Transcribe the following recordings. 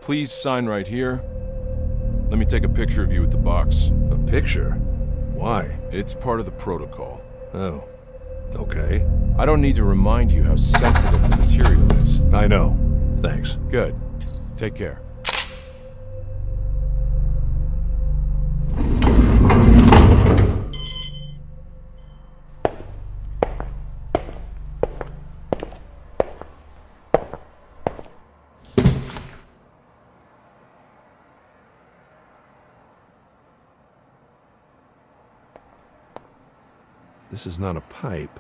Please sign right here. Let me take a picture of you with the box. A picture? Why? It's part of the protocol. Oh, okay. I don't need to remind you how sensitive the material is. I know. Thanks. Good. Take care. This is not a pipe.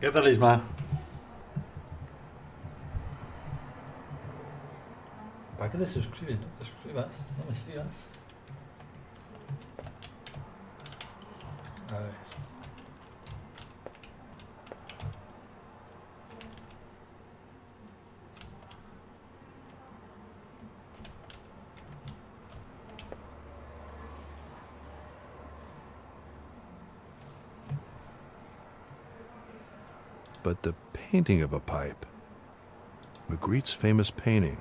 ¿Qué tal, Isma? ¿Para qué te suscribes? No te suscribas, no me sigas. A ver. But the painting of a pipe. Magritte's famous painting.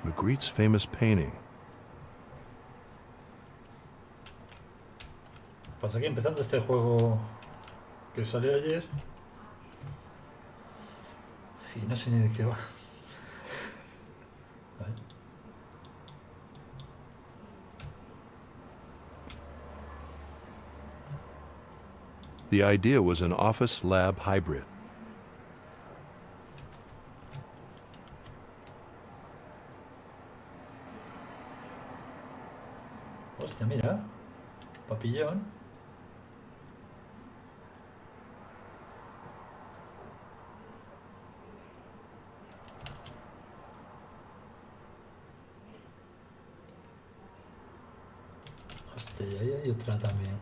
Magritte's famous painting. Pues aquí empezando este juego que salió ayer. Y no sé ni de qué va. A ver. The idea was an office-lab hybrid. Hostia, mira. Papillón. Hostia, y ahí hay otra también.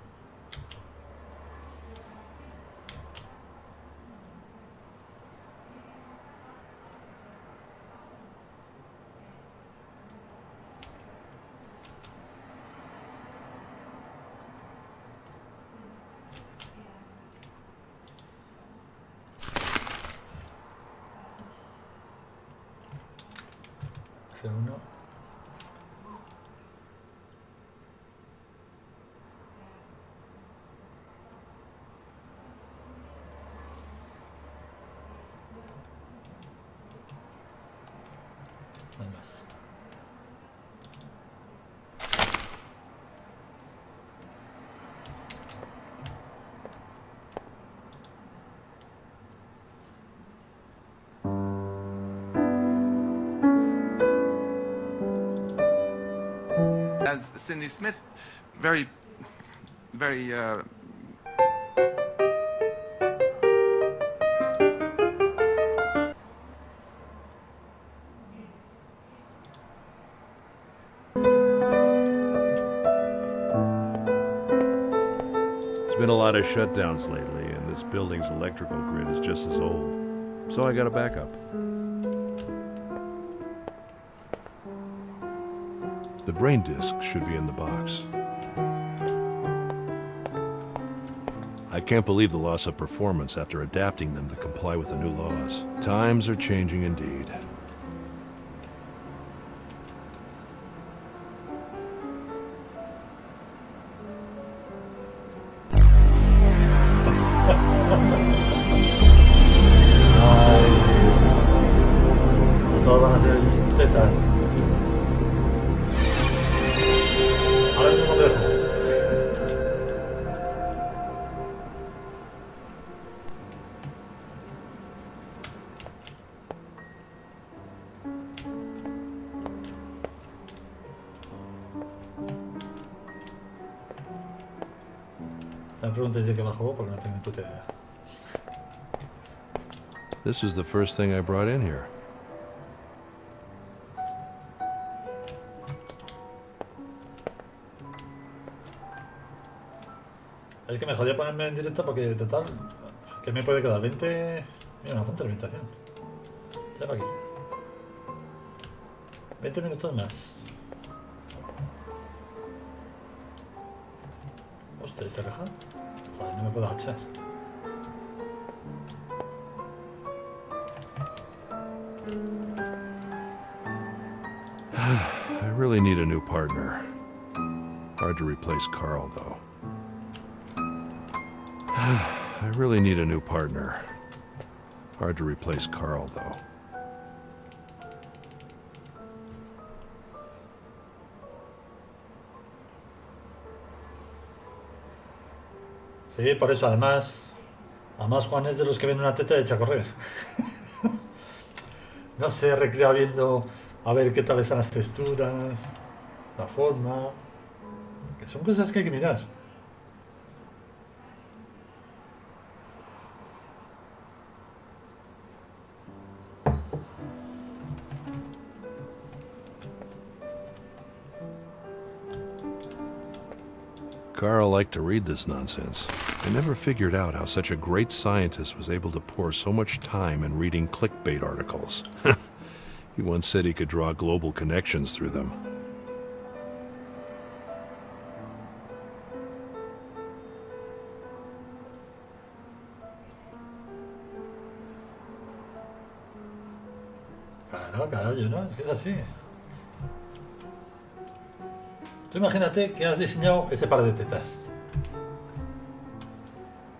F1. as Cindy Smith. Very, very, There's been a lot of shutdowns lately, and this building's electrical grid is just as old. So I got a backup. The brain disc should be in the box. I can't believe the loss of performance after adapting them to comply with the new laws. Times are changing indeed. No todos van a ser tetas. Ahora mismo dejo. No me preguntes de qué va el juego porque no tengo ni puta idea. This was the first thing I brought in here. Es que me jodía ponerme en directo porque total, que me puede quedar 20... Mira, una fuente de alimentación. Trae para aquí. 20 minutos más. Hostia, ¿esta caja? Joder, no me puedo agachar. I really need a new partner. Hard to replace Carl, though. I really need a new partner. Hard to replace Carl, though. Sí, por eso, además Juan es de los que ven una teta y echa a correr. No se recrea viendo a ver qué tal están las texturas, la forma, que son cosas que hay que mirar. Carl liked to read this nonsense. I never figured out how such a great scientist was able to pour so much time in reading clickbait articles. He once said he could draw global connections through them. Claro, yo no, es que es así. Tú imagínate que has diseñado ese par de tetas.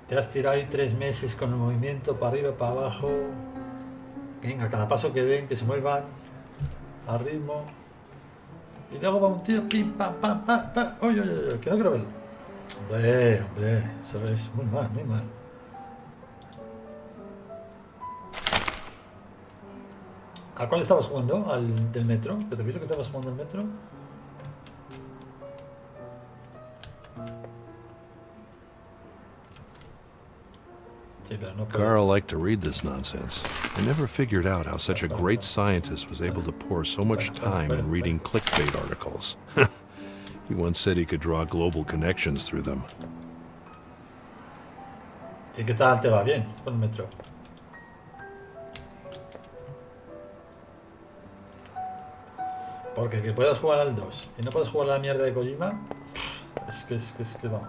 Te has tirado ahí 3 meses con el movimiento para arriba, para abajo. Venga, cada paso que den, que se muevan al ritmo. Y luego va un tío, pim, pam, pam, pam, pam. Uy, que no quiero verlo. Hombre, eso es muy mal, muy mal. ¿A cuál estabas jugando? ¿Al del metro? ¿Que te he visto que estabas jugando al metro? Sí, pero no puedo. Carl liked to read this nonsense. I never figured out how such a great scientist was able to pour so much time in reading clickbait articles. He once said he could draw global connections through them. ¿Y qué tal te va? Bien, con el metro. Porque que puedas jugar al 2 y no puedas jugar a la mierda de Kojima, es que vamos.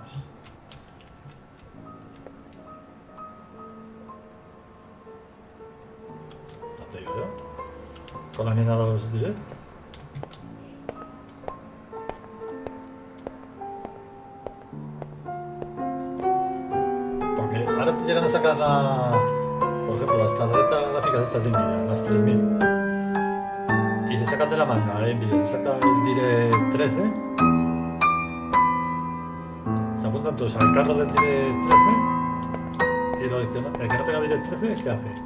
No te digo yo. Con la mierda de los direct. Porque ahora te llegan a sacar por ejemplo, las tarjetas gráficas estas de Nvidia, las 3000. Y se sacan de la manga, Nvidia, se saca el Direct 13. Se apuntan todos al carro del Direct 13. Y el que no tenga Direct 13, ¿qué hace?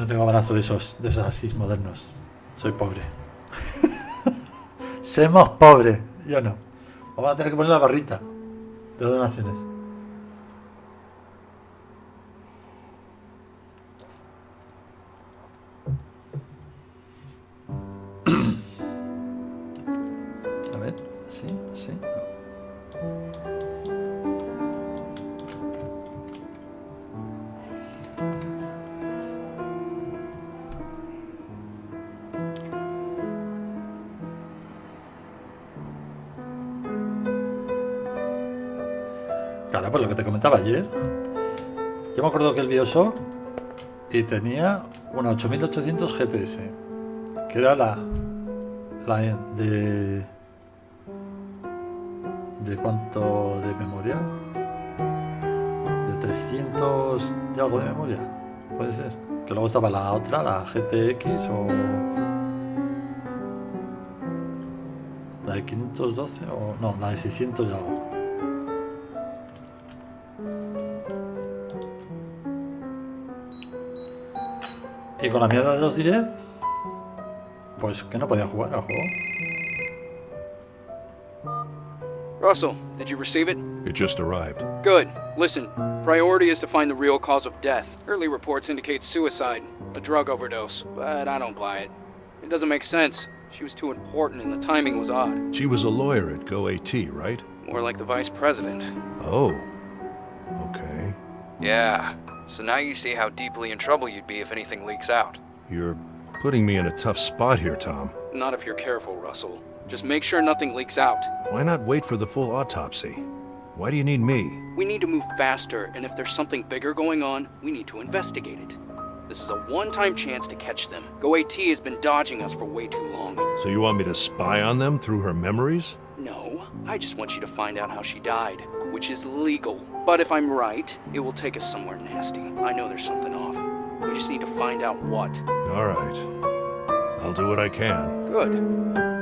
no tengo abrazo de esos así modernos. Soy pobre. Somos pobres. Yo no. Vamos a tener que poner la barrita de donaciones. A ver, sí, sí. Claro, pues lo que te comentaba ayer. Yo me acuerdo que el Bioshock y tenía una 8800 GTS, que era la de cuánto de memoria, de 300 y algo de memoria, puede ser. Que luego estaba la otra, la GTX o la de 512 o no, la de 600 y algo. Y con la mierda de los directs, pues que no podía jugar al juego. Russell, did you receive it? It just arrived. Good. Listen, priority is to find the real cause of death. Early reports indicate suicide, a drug overdose, but I don't buy it. It doesn't make sense. She was too important and the timing was odd. She was a lawyer at GoAT, right? More like the vice president. Oh. Okay. Yeah. So now you see how deeply in trouble you'd be if anything leaks out. You're putting me in a tough spot here, Tom. Not if you're careful, Russell. Just make sure nothing leaks out. Why not wait for the full autopsy? Why do you need me? We need to move faster, and if there's something bigger going on, we need to investigate it. This is a one-time chance to catch them. GoAT has been dodging us for way too long. So you want me to spy on them through her memories? No, I just want you to find out how she died, which is legal. But if I'm right, it will take us somewhere nasty. I know there's something off. We just need to find out what. All right. I'll do what I can. Good.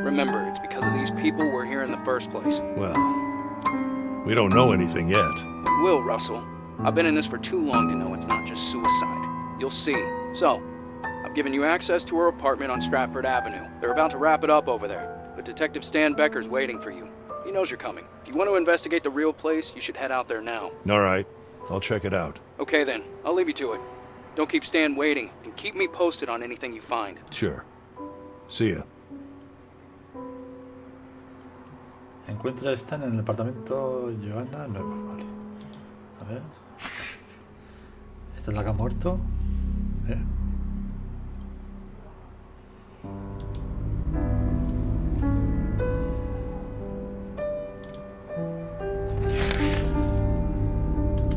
Remember, it's because of these people we're here in the first place. Well, we don't know anything yet. We will, Russell. I've been in this for too long to know it's not just suicide. You'll see. So, I've given you access to her apartment on Stratford Avenue. They're about to wrap it up over there, but Detective Stan Becker's waiting for you. He knows you're coming. If you want to investigate the real place, you should head out there now. All right. I'll check it out. Okay then, I'll leave you to it. Don't keep Stan waiting, and keep me posted on anything you find. Sure. See ya. Encuentra a Stan en el departamento Johanna Nuevo. Vale. A ver. Esta es la que ha muerto.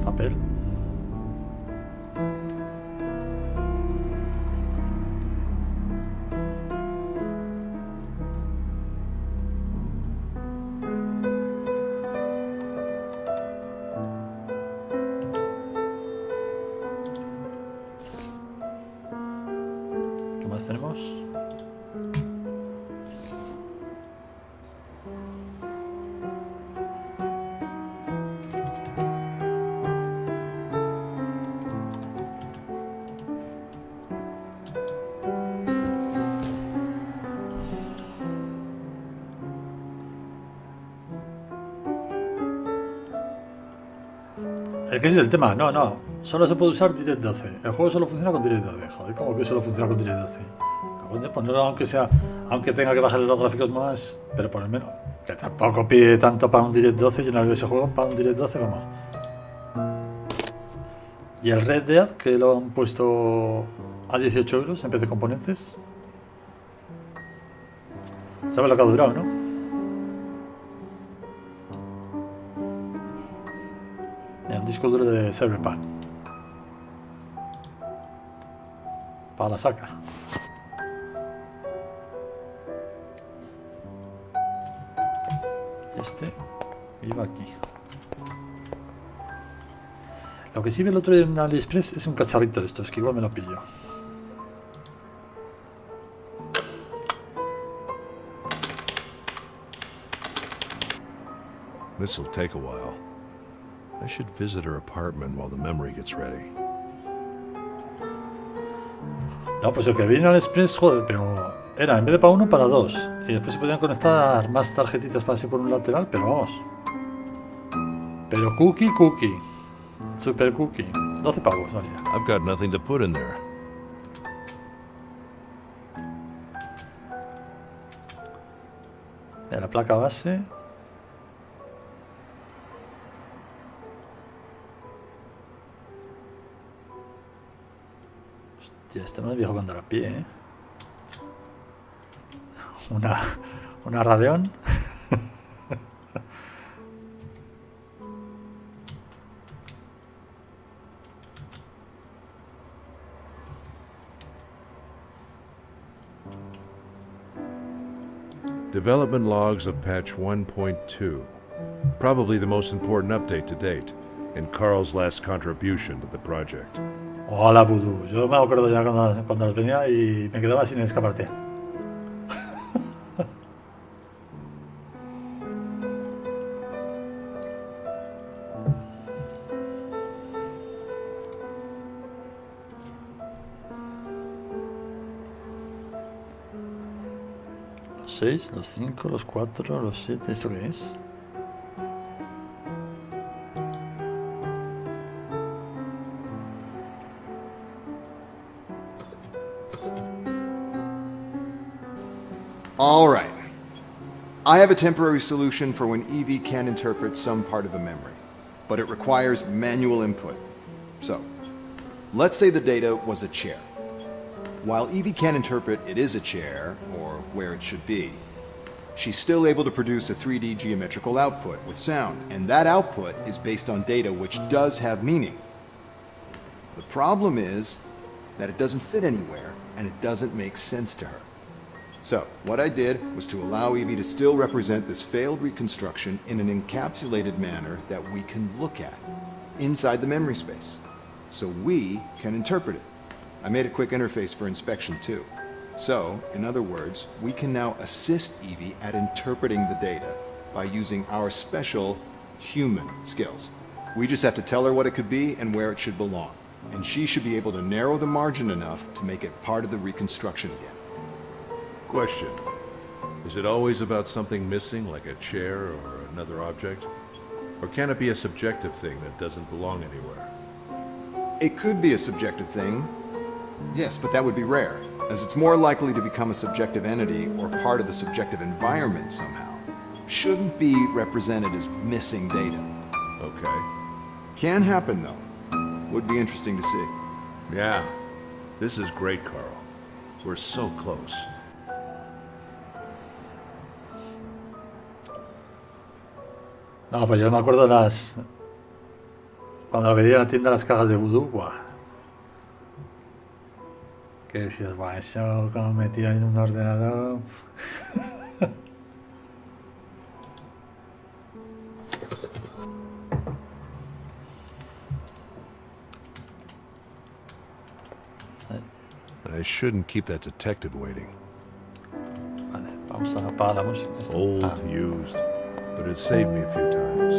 Papel. ¿Qué más tenemos? ¿Qué es el tema? No. Solo se puede usar Direct 12. El juego solo funciona con Direct 12. Joder, ¿cómo que solo funciona con Direct 12? De ponerlo aunque tenga que bajarle los gráficos más, pero por lo menos, que tampoco pide tanto para un Direct 12, llenar ese juego para un Direct 12, vamos. Y el Red Dead, que lo han puesto a 18 euros en PC Componentes. ¿Sabes lo que ha durado, no? Un disco duro de Cyberpunk para la saca. Este iba aquí. Lo que sí vi el otro día en AliExpress es un cacharrito de estos, que igual me lo pillo. This'll take a while. I should visit her apartment while the memory gets ready. No, pues el que vino al Express, joder, pero era en vez de para uno, para dos. Y después se podían conectar más tarjetitas para así por un lateral, pero vamos. Pero cookie. Super cookie. 12 pavos, valía. I've got nothing to put in there. Mira, la placa base. Hostia, este más viejo que andar a pie, ¿eh? Una Radeon. Development logs of patch 1.2. Probably the most important update to date, and Carl's last contribution to the project. Hola, Voodoo. Yo me acuerdo ya cuando las venía y me quedaba sin escaparte. Los 6, los 5, los 4, los 7. ¿Esto qué es? All right. I have a temporary solution for when Evie can't interpret some part of a memory, but it requires manual input. So, let's say the data was a chair. While Evie can't interpret it is a chair, or where it should be, she's still able to produce a 3D geometrical output with sound, and that output is based on data which does have meaning. The problem is that it doesn't fit anywhere, and it doesn't make sense to her. So, what I did was to allow Evie to still represent this failed reconstruction in an encapsulated manner that we can look at, inside the memory space, so we can interpret it. I made a quick interface for inspection too. So, in other words, we can now assist Evie at interpreting the data by using our special human skills. We just have to tell her what it could be and where it should belong, and she should be able to narrow the margin enough to make it part of the reconstruction again. Question. Is it always about something missing, like a chair or another object? Or can it be a subjective thing that doesn't belong anywhere? It could be a subjective thing, yes, but that would be rare, as it's more likely to become a subjective entity or part of the subjective environment somehow. Shouldn't be represented as missing data. Okay. Can happen though. Would be interesting to see. Yeah. This is great, Carl. We're so close. No, pues yo me acuerdo de las... Cuando lo pedí en la tienda las cajas de vudú, ¡buah! Que decías, ¡buah! Eso como metido en un ordenador... I shouldn't keep that detective waiting. Vale, vamos a apagar la música. Esto. Old, Ah. used, but it saved me a few times.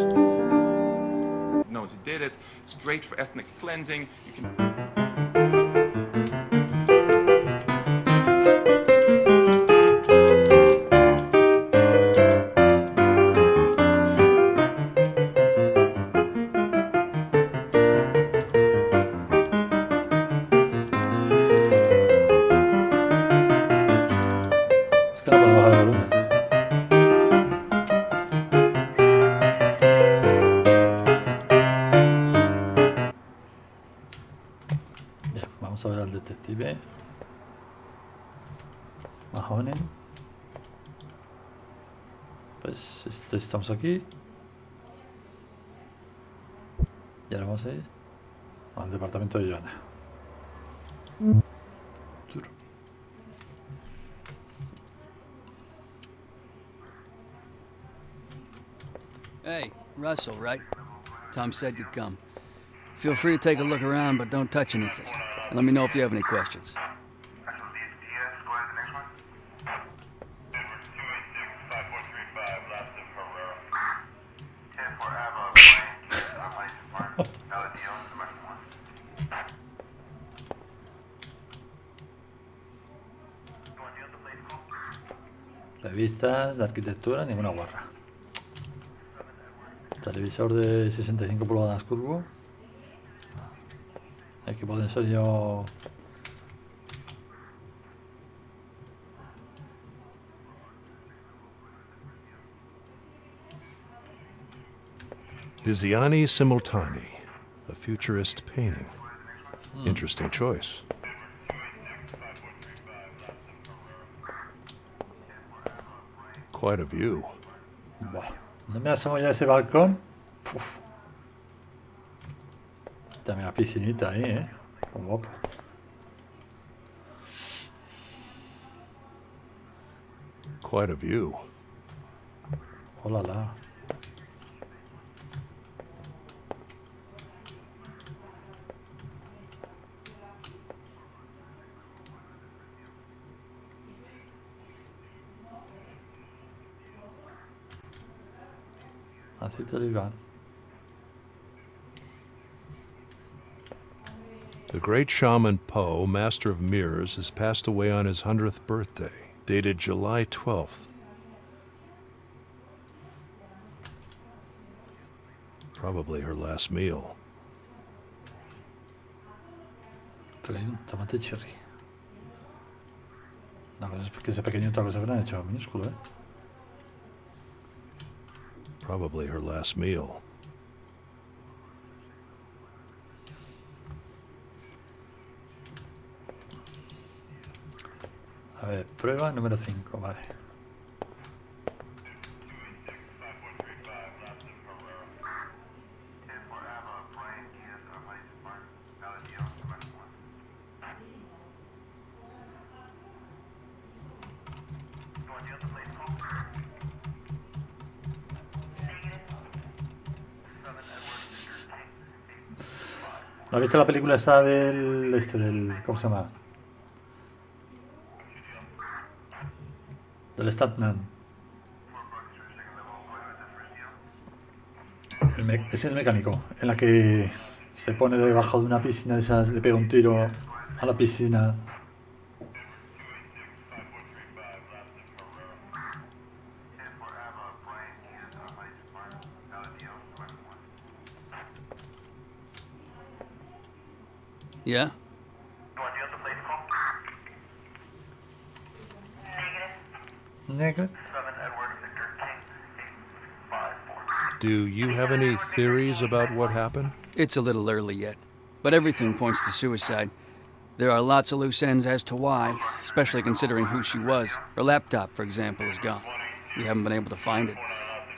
Knows he did it. It's great for ethnic cleansing. You can. Es que no puedo bajar el volumen. Bien, vamos a ver al detective. Mahoney. Pues estamos aquí. Y ahora vamos a ir al departamento de Joanna. Tur. Hey, Russell, right? Tom said you'd come. Feel free to take a look around, but don't touch anything. And let me know if you have any questions. Revistas de arquitectura, ninguna guarra. Televisor de 65 pulgadas curvo. Equipo de ensueño. Viziani Simultani, a futurist painting. Interesting choice. Quite a view. Buah, no me asomo ya a ese balcón. Uf. También la piscinita ahí, Qué guapo. Quite a view. Hola, la. Así te lo iban. The great shaman Poe, master of mirrors, has passed away on his 100th birthday, dated July 12th. Probably her last meal. Trae un tomate cherry. Una cosa es porque ese pequeño, otra cosa que le han hecho minúsculo, Probably her last meal. A ver, prueba número 5, vale. ¿No has visto la película esta del ¿cómo se llama? Del Statman. Es el mecánico, en la que se pone debajo de una piscina de esas, le pega un tiro a la piscina. Yeah? Negro. Do you have any theories about what happened? It's a little early yet, but everything points to suicide. There are lots of loose ends as to why, especially considering who she was. Her laptop, for example, is gone. We haven't been able to find it,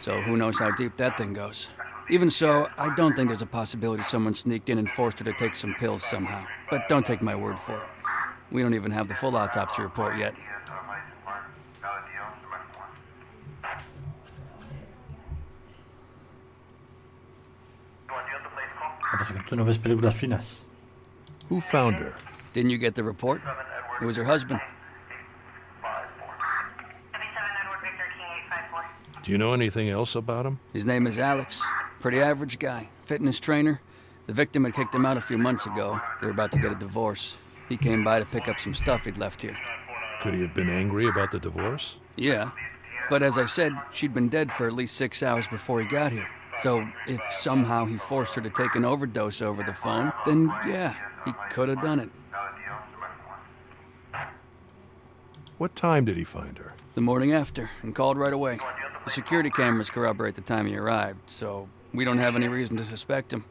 so who knows how deep that thing goes. Even so, I don't think there's a possibility someone sneaked in and forced her to take some pills somehow. But don't take my word for it. We don't even have the full autopsy report yet. Lo que pasa es que tú no ves películas finas. Who found her? Didn't you get the report? It was her husband. Do you know anything else about him? His name is Alex. Pretty average guy. Fitness trainer. The victim had kicked him out a few months ago. They were about to get a divorce. He came by to pick up some stuff he'd left here. Could he have been angry about the divorce? Yeah. But as I said, she'd been dead for at least 6 hours before he got here. So if somehow he forced her to take an overdose over the phone, then yeah, he could have done it. What time did he find her? The morning after, and called right away. The security cameras corroborate the time he arrived, so we don't have any reason to suspect him.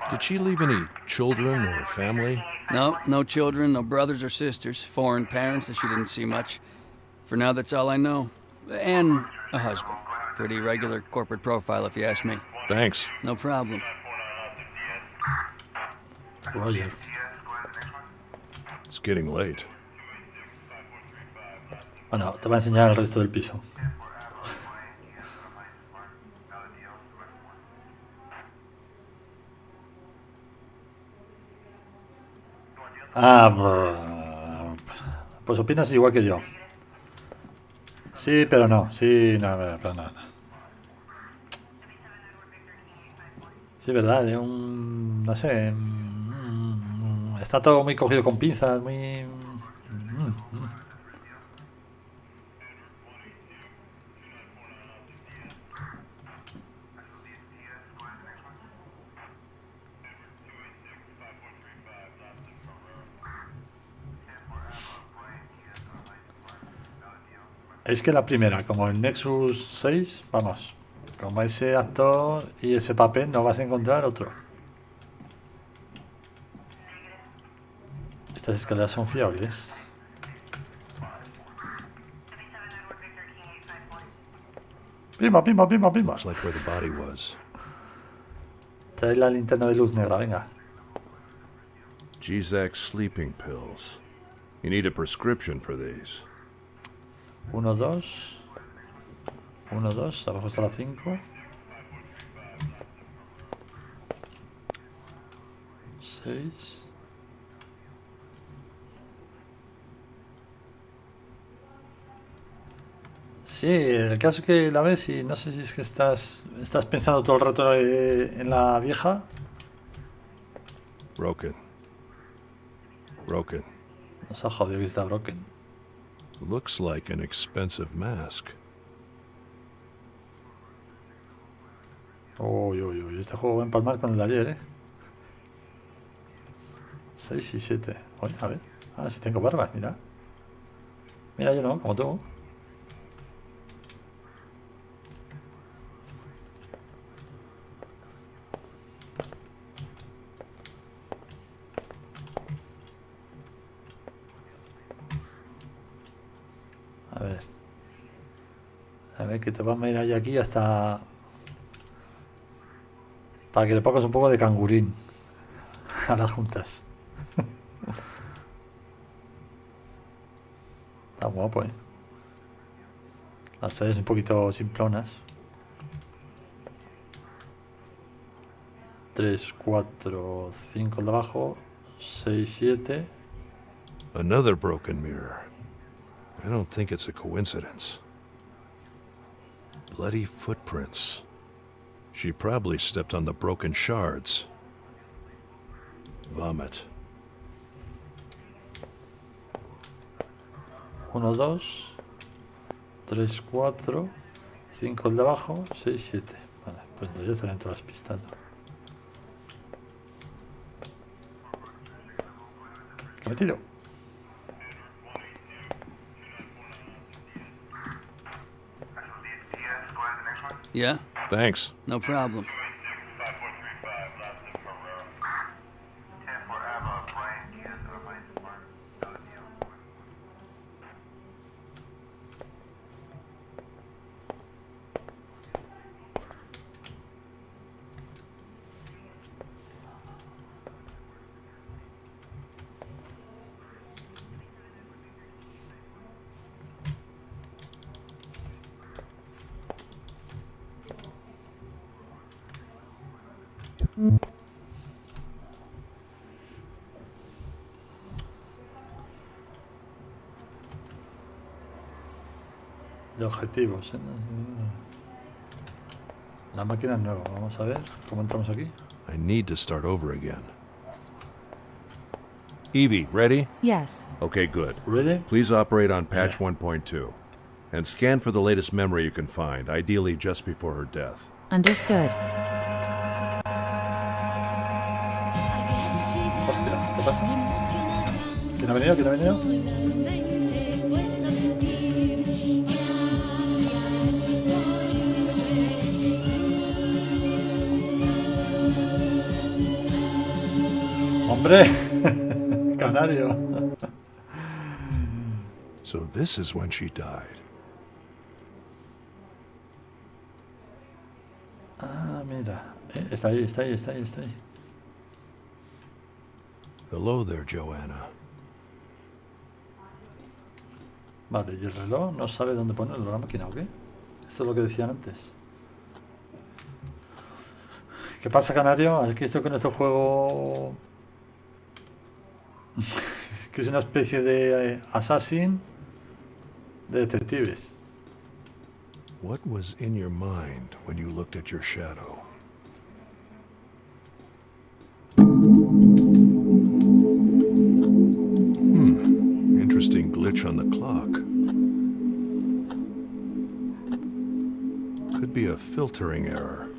Did she leave any children or family? No, no children, no brothers or sisters, foreign parents that she didn't see much. For now, that's all I know. And a husband. Pretty regular corporate profile, if you ask me. Thanks. No problem. Roger. It's getting late. Bueno, te voy a enseñar el resto del piso. Pues opinas igual que yo. Sí, pero no. Sí, no, pero no. Sí, verdad, de un... no sé... está todo muy cogido con pinzas, muy... Es que la primera, como el Nexus 6, vamos, como ese actor y ese papel no vas a encontrar otro. Estas escaleras son fiables. Pimba, pimba, pimba, pimba. Looks like where the body was. Trae la linterna de luz negra, venga. Gizak sleeping pills. You need a prescription for these. 1, 2. 1, 2, abajo está la 5. 6. Sí, el caso es que la ves y no sé si es que estás pensando todo el rato en la vieja. Broken. Broken. Nos ha jodido que está broken. Looks like an expensive mask. Uy, uy, uy, este juego va a empalmar con el de ayer, 6 y 7. Oye, a ver. Ah, si tengo barba, mira. Mira, yo no, como tú. A ver. A ver, que te vamos a ir ahí aquí hasta... Para que le pongas un poco de cangurín a las juntas. Está guapo, Las tallas un poquito simplonas. 3, 4, 5 de abajo. 6, 7. Another broken mirror. I don't think it's a coincidence. Bloody footprints. She probably stepped on the broken shards. Vomit. 1, 2, 3, 4, 5 el de abajo, 6, 7. Vale, pues entonces ya estarán todas las pistas, ¿no? ¿Qué me tiro? Yeah? Thanks. No problem. De objetivos, La máquina es nueva. Vamos a ver cómo entramos aquí. I need to start over again. Evie, ready? Yes. Okay, good. Ready? Please operate on patch 1.2. And scan for the latest memory you can find, ideally just before her death. Understood. Hostia, ¿qué pasa? ¿Quién ha venido? ¿Quién ha venido? ¡Hombre! Canario. So this is when she died. Ah, mira. Está ahí, está ahí, está ahí, está ahí. Hello there, Joanna. Vale, ¿y el reloj no sabe dónde ponerlo la máquina o qué? Esto es lo que decían antes. ¿Qué pasa, Canario? Aquí estoy con este juego que es una especie de Assassin de detectives. What was in your mind when you looked at your shadow? Interesting glitch on the clock. Could be a filtering error.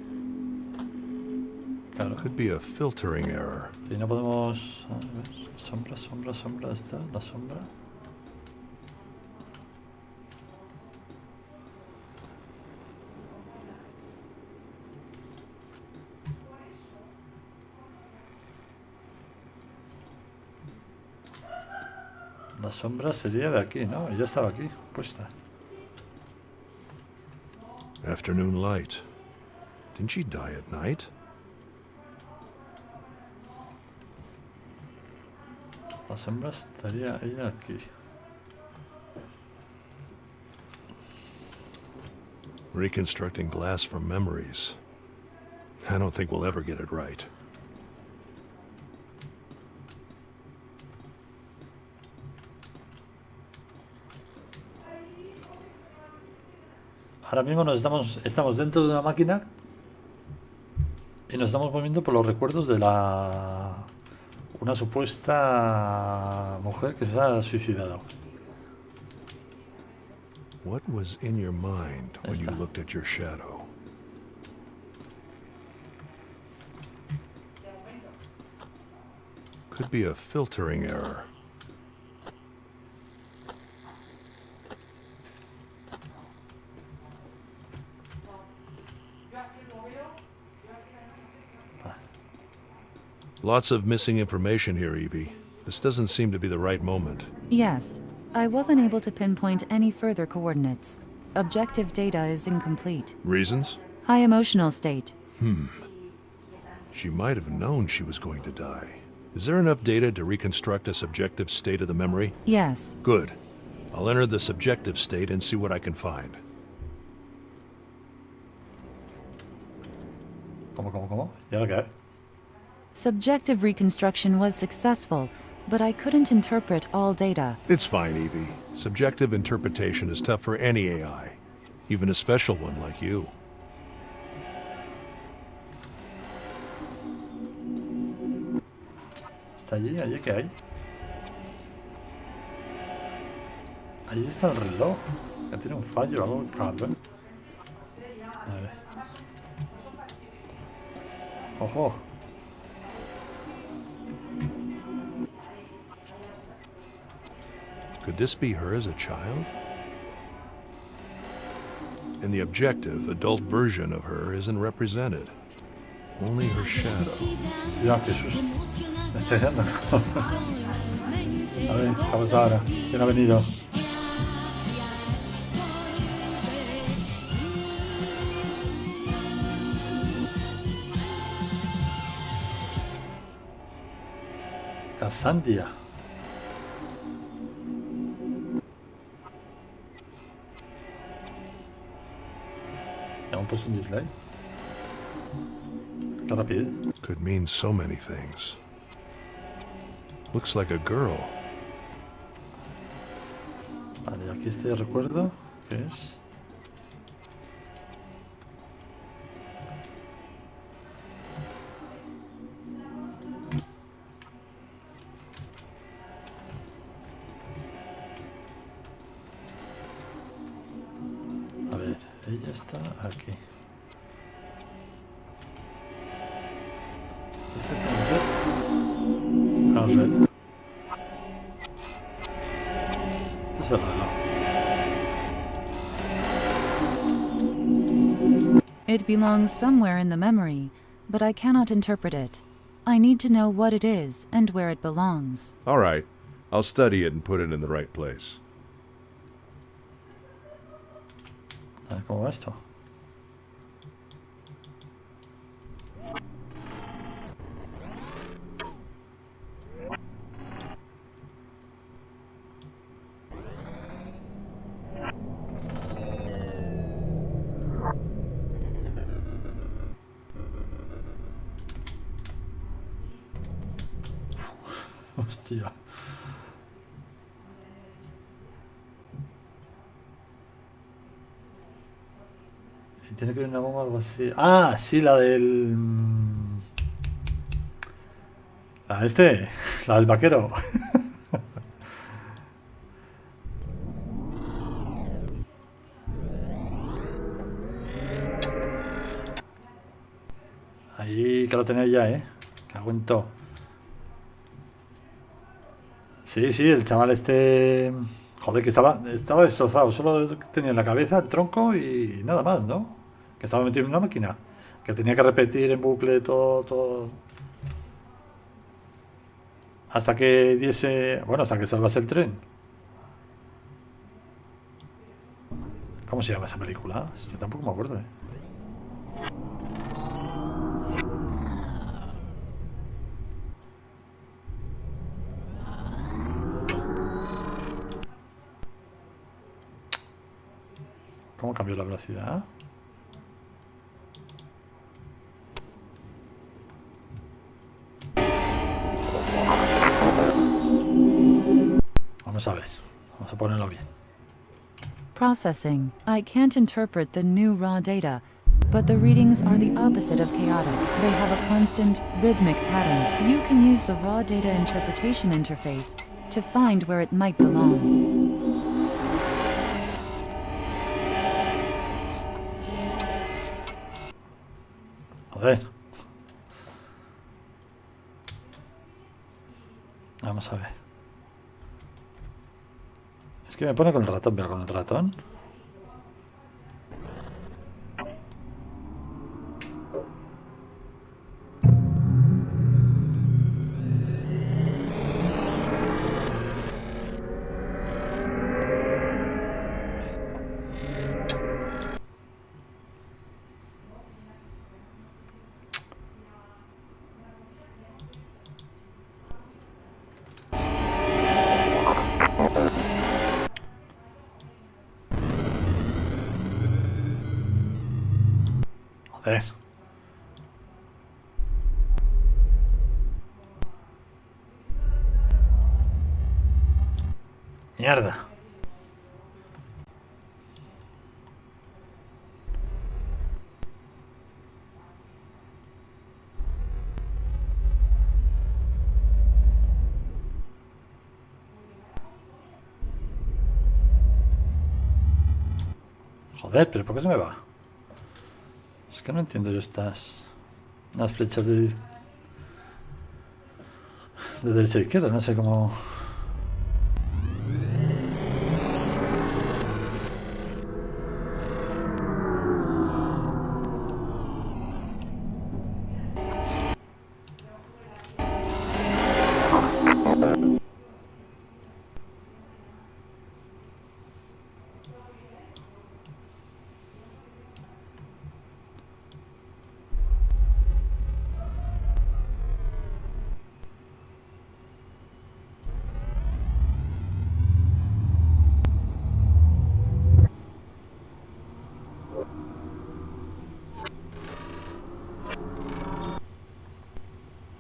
Claro. Could be a filtering error. Y no podemos... A ver, sombra, sombra, sombra, está la sombra. La sombra sería de aquí, ¿no? Ella estaba aquí, puesta. Afternoon light. Didn't she die at night? La sombra estaría ella aquí. Reconstructing glass from memories. I don't think we'll ever get it right. Ahora mismo estamos dentro de una máquina y nos estamos moviendo por los recuerdos de una supuesta mujer que se ha suicidado. What was in your mind when you Esta. looked at your shadow? Could be a filtering error. Lots of missing information here, Evie. This doesn't seem to be the right moment. Yes, I wasn't able to pinpoint any further coordinates. Objective data is incomplete. Reasons? High emotional state. She might have known she was going to die. Is there enough data to reconstruct a subjective state of the memory? Yes. Good. I'll enter the subjective state and see what I can find. ¿Cómo? ¿Y ahora qué? Subjective reconstruction was successful, but I couldn't interpret all data. It's fine, Evie. Subjective interpretation is tough for any AI, even a special one like you. ¿Está allí? ¿Allí qué hay? Allí está el reloj. Que tiene un fallo, algo raro, ¿eh? A ver. ¡Ojo! Could this be her as a child? In the objective, adult version of her isn't represented. Only her shadow. Cuidado, qué susto. Me estoy dando. A ver, ¿qué pasa ahora? ¿Quién ha venido? Casandia. ¿Ya hemos puesto un dislike? Qué rápido. Could mean so many things. Looks like a girl. Vale, aquí este recuerdo. ¿Qué es? A ver, ella está aquí. Este tiene que ser. Vamos a ver. Este es el reloj. It belongs somewhere in the memory, but I cannot interpret it. I need to know what it is and where it belongs. All right. I'll study it and put it in the right place. A ver cómo va esto. Hostia. Y tiene que haber una bomba o algo así. Ah, sí, la del. La del vaquero. Ahí que lo tenéis ya, que aguento. Sí, el chaval este. Joder, que estaba destrozado. Solo tenía en la cabeza el tronco y nada más, ¿no? Que estaba metido en una máquina. Que tenía que repetir en bucle todo. Hasta que diese. Bueno, hasta que salvase el tren. ¿Cómo se llama esa película? Yo tampoco me acuerdo, ¿eh? ¿Cómo cambió la velocidad? Vamos a ver. Vamos a ponerlo bien. Processing. I can't interpret the new raw data, but the readings are the opposite of chaotic. They have a constant, rhythmic pattern. You can use the raw data interpretation interface to find where it might belong. Joder. Vamos a ver. Es que me pone con el ratón, pero con el ratón. Joder. Mierda. Joder, pero ¿por qué se me va? Es que no entiendo yo las flechas de derecha a izquierda, no sé cómo.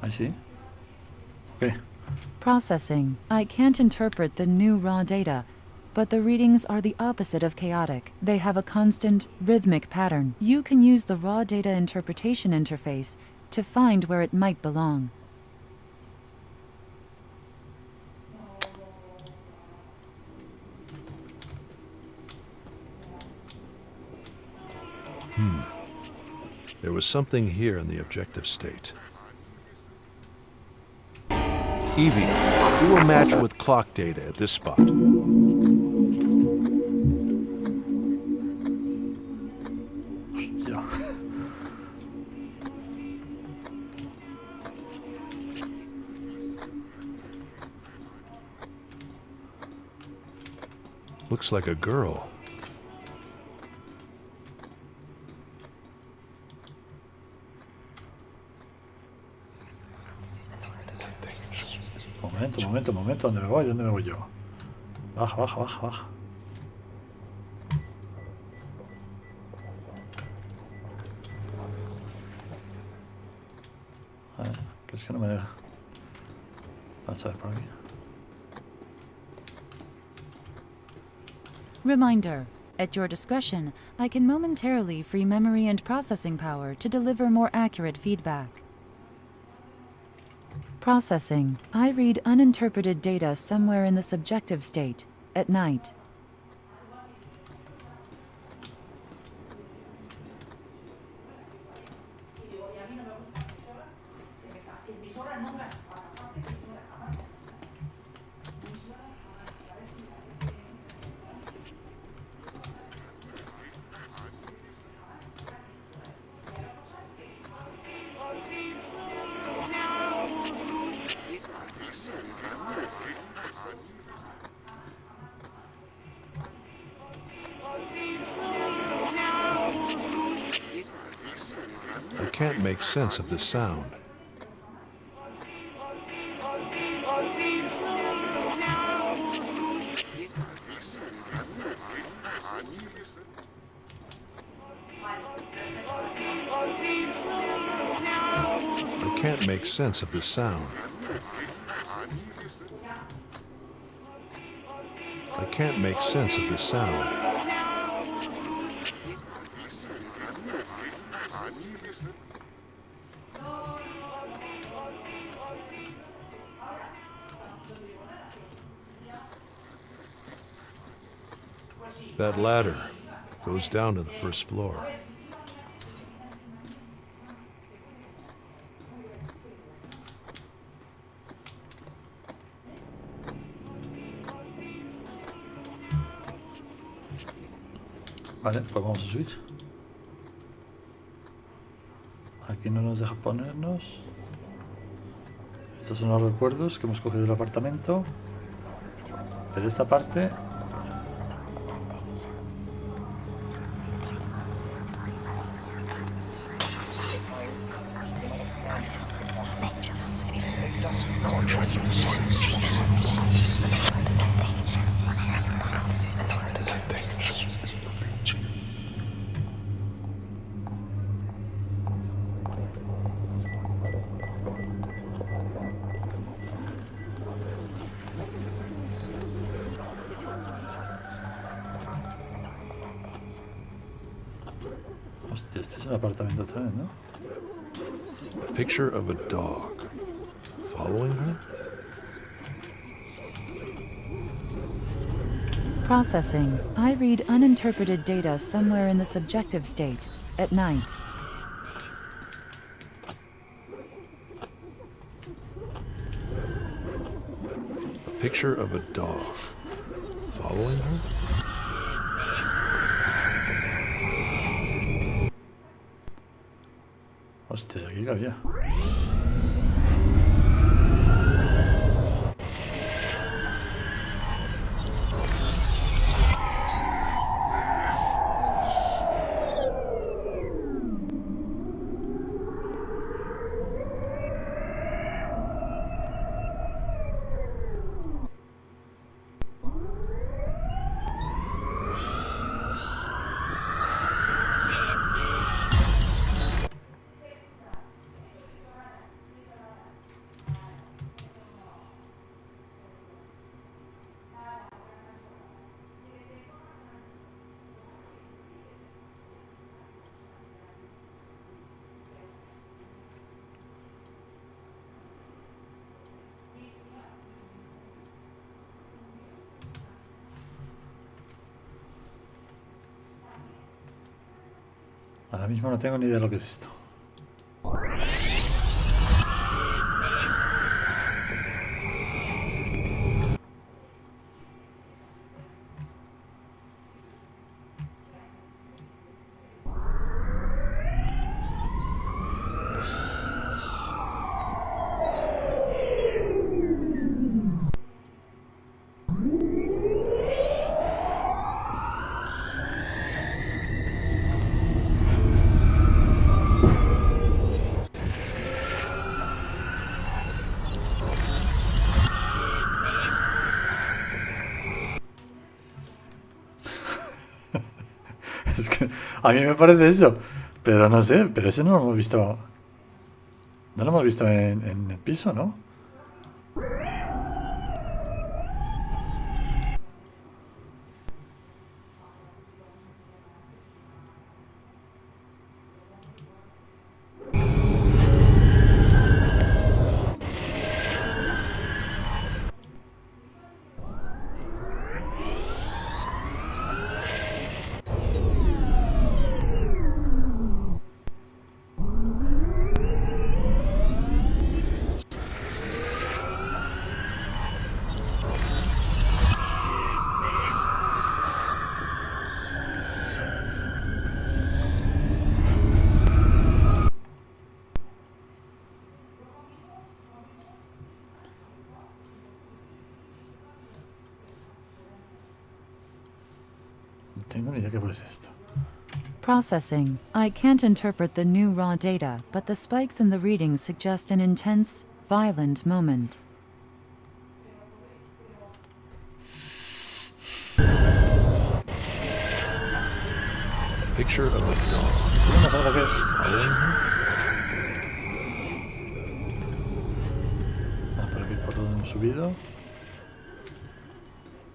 Ahí sí. Ok. Processing. I can't interpret the new raw data, but the readings are the opposite of chaotic. They have a constant, rhythmic pattern. You can use the raw data interpretation interface to find where it might belong. There was something here in the objective state. Evie, do a match with clock data at this spot. Hostia. Looks like a girl. Momento, ¿dónde me voy? ¿Dónde me voy yo? Baja. A ver, que es que no me deja. Vamos a ver por aquí. Reminder. At your discretion, I can momentarily free memory and processing power to deliver more accurate feedback. Processing. I read uninterpreted data somewhere in the subjective state, at night. can't make sense of this sound. I can't make sense of this sound. I can't make sense of this sound. That ladder goes down to the first floor. Vale, pues vamos a subir. Aquí no nos deja ponernos. Estos son los recuerdos que hemos cogido del apartamento. Pero esta parte... Hostia, este es el apartamento otra vez, ¿no? A picture of a dog. Following her? Processing. I read uninterpreted data somewhere in the subjective state, at night. A picture of a dog. Following her? Hostia, aquí cabía. Ahora mismo no tengo ni idea de lo que es esto. Es que a mí me parece eso, pero no sé, pero ese no lo hemos visto. No lo hemos visto en el piso, ¿no? No tengo ni idea qué puede ser esto. Processing. I can't interpret the new raw data, but the spikes in the readings suggest an intense, violent moment. Picture of a dog. No sé lo que es. A ver. Ah, por aquí por donde hemos subido.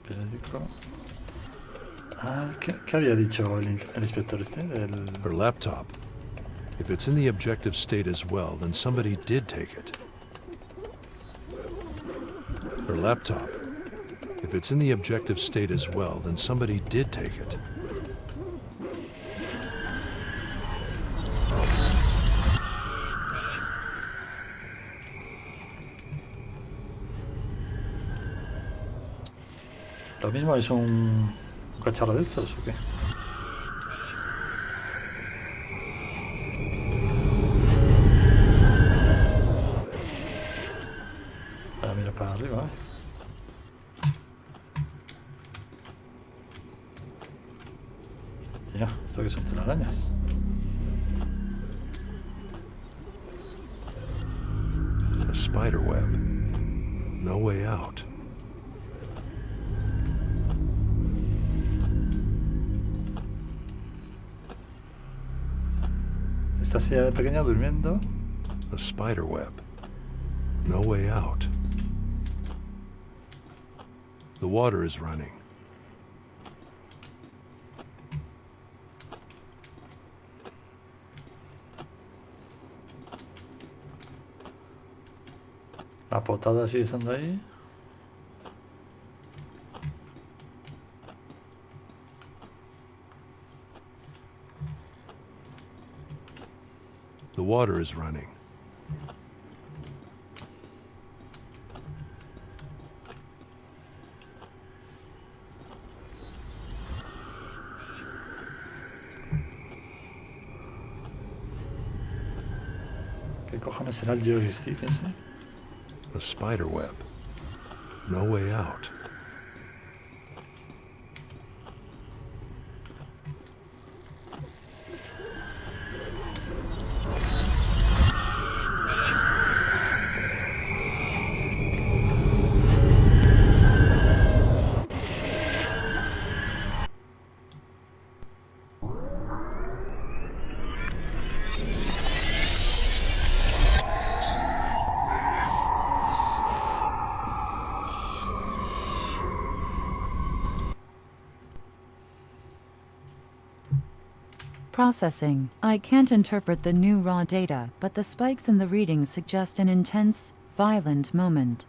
Periódico. Ah, ¿qué había dicho el inspector este? Her laptop. If it's in the objective state as well, then somebody did take it. Her laptop. If it's in the objective state as well, then somebody did take it. Lo mismo es un cacharro de estos, ¿o qué? Ahora mira para arriba, Tío, ¿esto qué son telarañas? A spider web. No way out. Esta silla de pequeña durmiendo. A spider web. No way out. The water is running. La potada sigue estando ahí. The water is running. ¿Qué cojones será el joystick ese? A spider web. No way out. Processing. I can't interpret the new raw data, but the spikes in the readings suggest an intense, violent moment.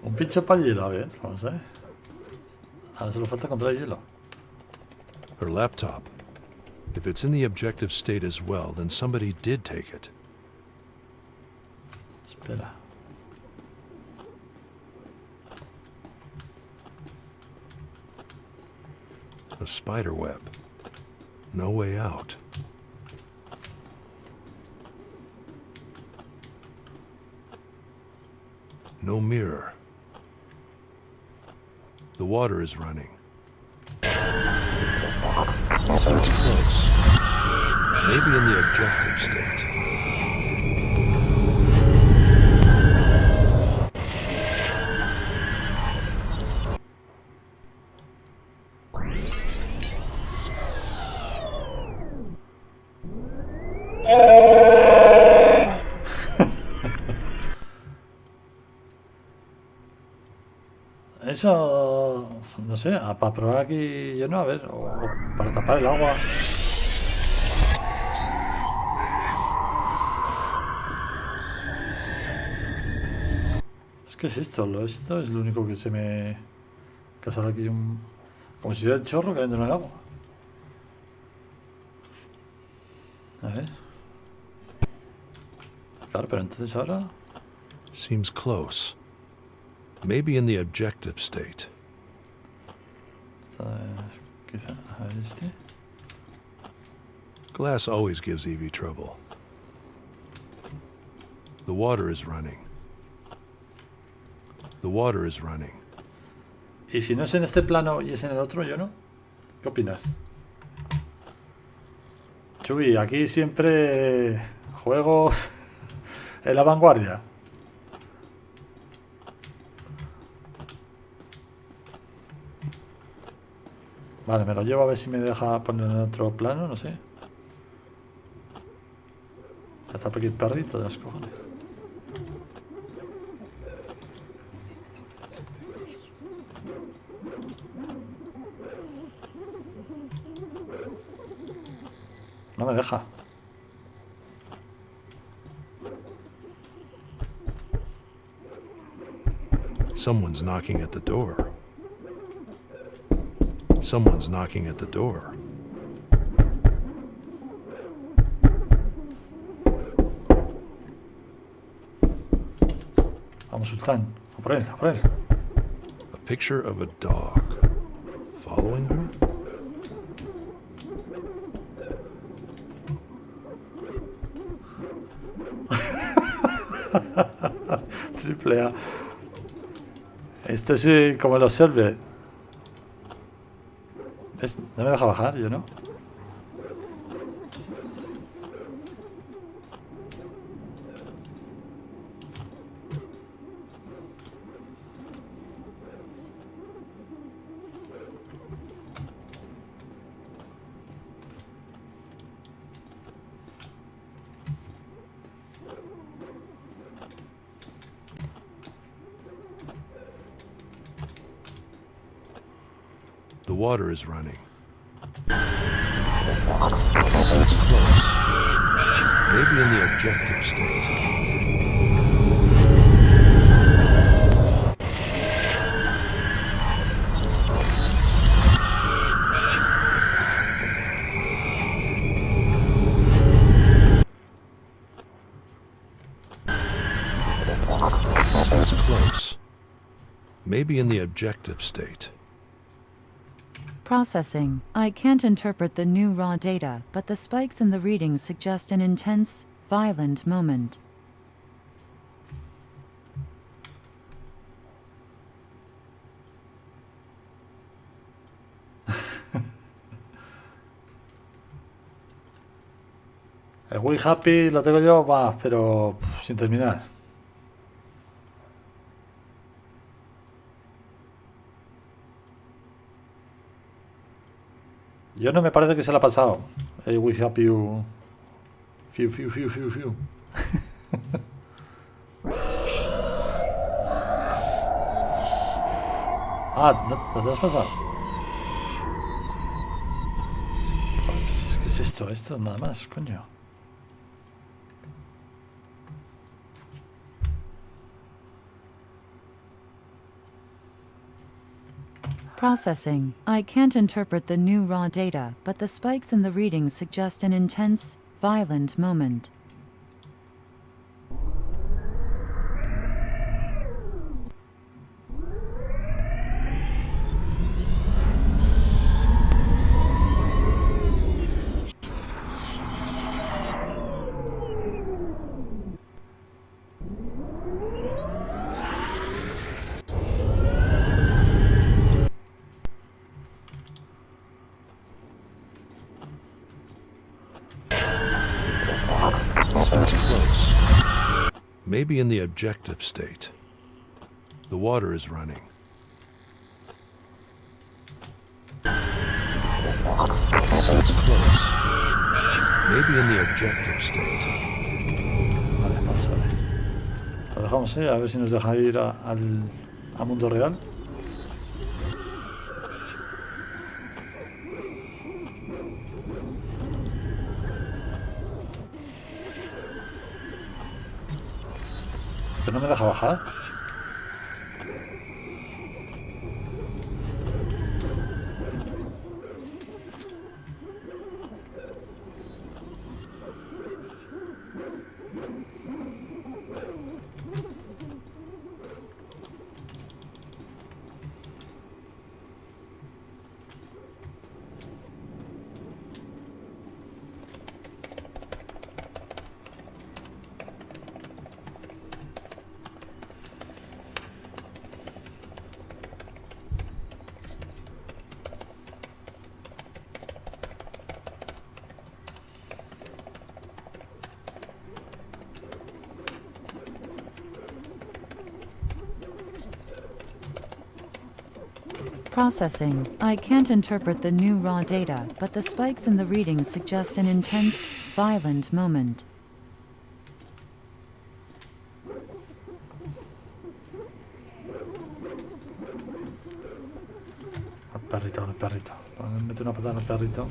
Un pincho para hielo, a ver, vamos a ver. Ahora solo falta encontrar hielo. Her laptop. If it's in the objective state as well, then somebody did take it. Espera. A spider web. No way out. No mirror. The water is running. So it's close. Maybe in the objective state. Eso, no sé, para probar aquí lleno, a ver, o para tapar el agua. ¿Qué es esto? Esto es lo único que se me... que sale aquí como si fuera el chorro cayendo en el agua. A ver. Claro, pero entonces ahora... Seems close. Maybe in the objective state. Quizá, a ver este. Glass always gives Evie trouble. The water is running. The water is running. Y si no es en este plano y es en el otro, ¿yo no? ¿Qué opinas? Chuy, aquí siempre juegos en la vanguardia. Vale, me lo llevo a ver si me deja poner en otro plano, no sé. Ya está por aquí el perrito de los cojones. No me deja. Someone's knocking at the door. Someone's knocking at the door. Vamos, Sultán. A por él, a por él. A picture of a dog. Following her? Triple A. Esto es como los server. ¿Ves? No me deja bajar, yo no. The water is running. It's close. Maybe in the objective state. It's close. Maybe in the objective state. Processing. I can't interpret the new raw data, but the spikes in the readings suggest an intense, violent moment. El We Happy lo tengo yo, va, pero sin terminar. Yo no me parece que se la ha pasado. El We Happy You. Fiu, fiu, fiu, fiu, fiu. Ah, ¿no te has pasado? Joder, pues es que es esto, esto nada más, coño. Processing. I can't interpret the new raw data, but the spikes in the readings suggest an intense, violent moment. Maybe in the objective state. The water is running. It's close. Maybe in the objective state. Vale, vamos a ver. Lo dejamos, a ver si nos deja ir al mundo real. Pero no me deja bajar. Processing. I can't interpret the new raw data, but the spikes in the readings suggest an intense, violent moment. El perrito, el perrito. Mete una patada al perrito.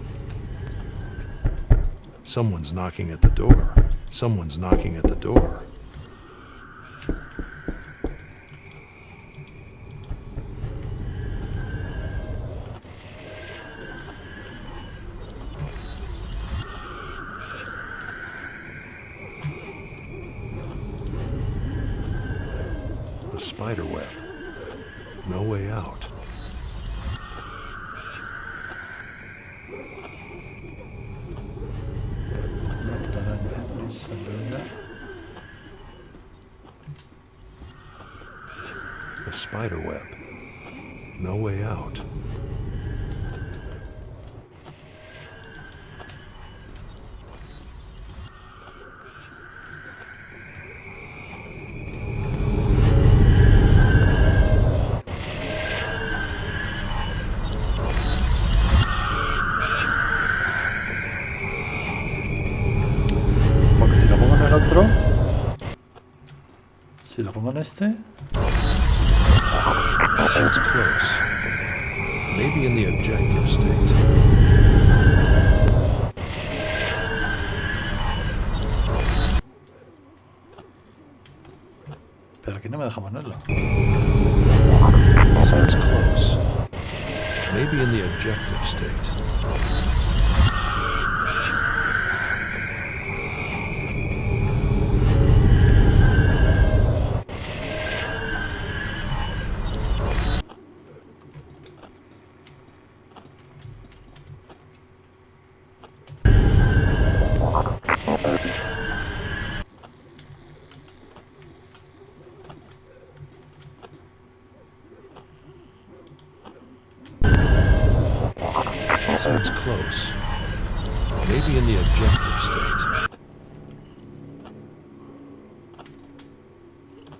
Someone's knocking at the door. Someone's knocking at the door. The spider web. No way out. Una telaraña. No se ve. The spider web. No way out. Porque si lo pongo en el otro... Si lo pongo en este... Sounds close. Maybe in the objective state. Pero aquí no me deja ponerlo. Sounds close. Maybe in the objective state. Sounds close. Maybe in the objective state.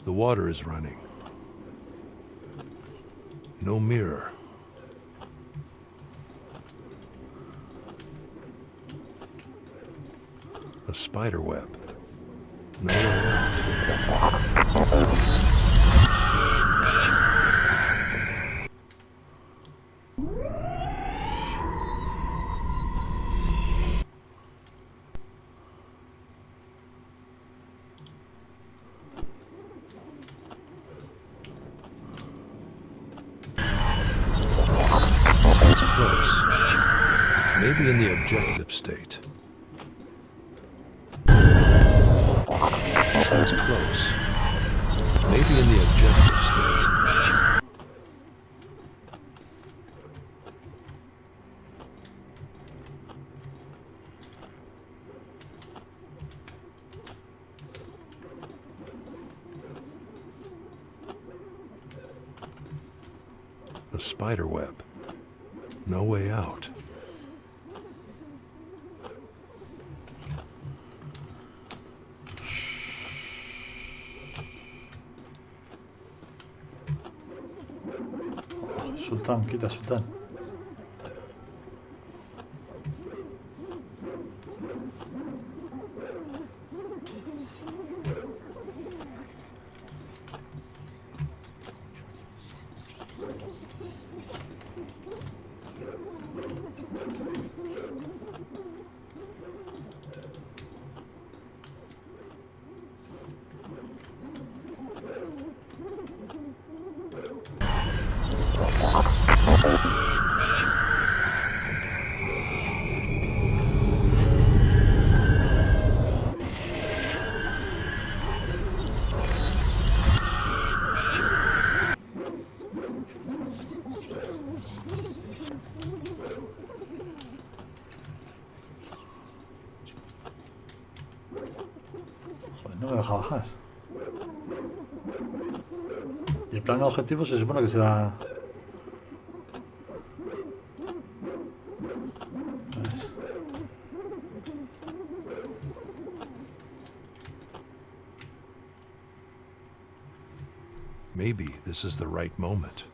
The water is running. No mirror. A spider web. No way out. Sounds close. Maybe in the objective state. Sounds close. Maybe in the objective state. A spider web. No way out. Sultán, quita, Sultán. Joder, no me deja bajar. Y el plano objetivo se supone que será... Maybe this is the right moment.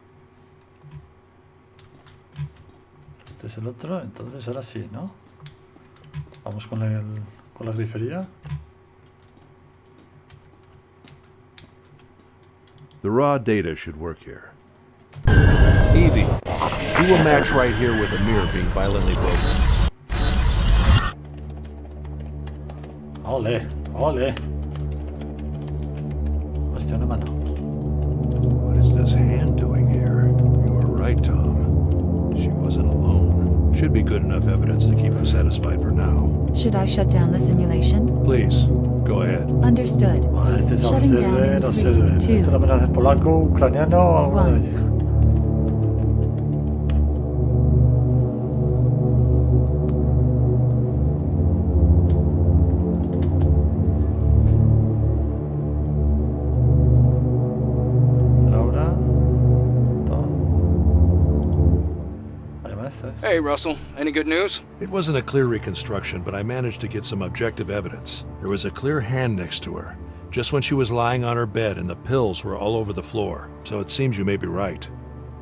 este es el otro, entonces ahora sí, ¿no? Vamos con la grifería. The raw data should work here. Evie, do a match right here with a mirror being violently broken. Ole, ole. Hostia, una mano. What is this hand doing here? You were right, Tom. She wasn't alone. Should be good enough evidence to keep him satisfied for now. Should I shut down the simulation? Please, go ahead. Understood. Este es Shutting down observer, in observer. 3, 2, Este no es polaco, ucraniano o alguno de One. ellos. Laura, Tom. Voy a llamar a esta, ¿eh? Hey, Russell. Any good news? It wasn't a clear reconstruction, but I managed to get some objective evidence. There was a clear hand next to her, just when she was lying on her bed, and the pills were all over the floor. So it seems you may be right.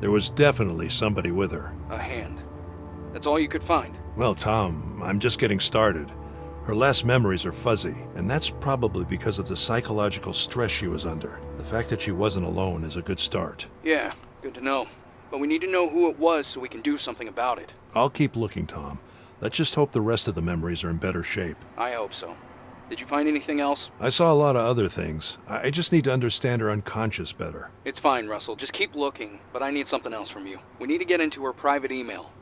There was definitely somebody with her. A hand. That's all you could find. Well, Tom, I'm just getting started. Her last memories are fuzzy, and that's probably because of the psychological stress she was under. The fact that she wasn't alone is a good start. Yeah, good to know. But we need to know who it was so we can do something about it. I'll keep looking, Tom. Let's just hope the rest of the memories are in better shape. I hope so. Did you find anything else? I saw a lot of other things. I just need to understand her unconscious better. It's fine, Russell. Just keep looking, but I need something else from you. We need to get into her private email.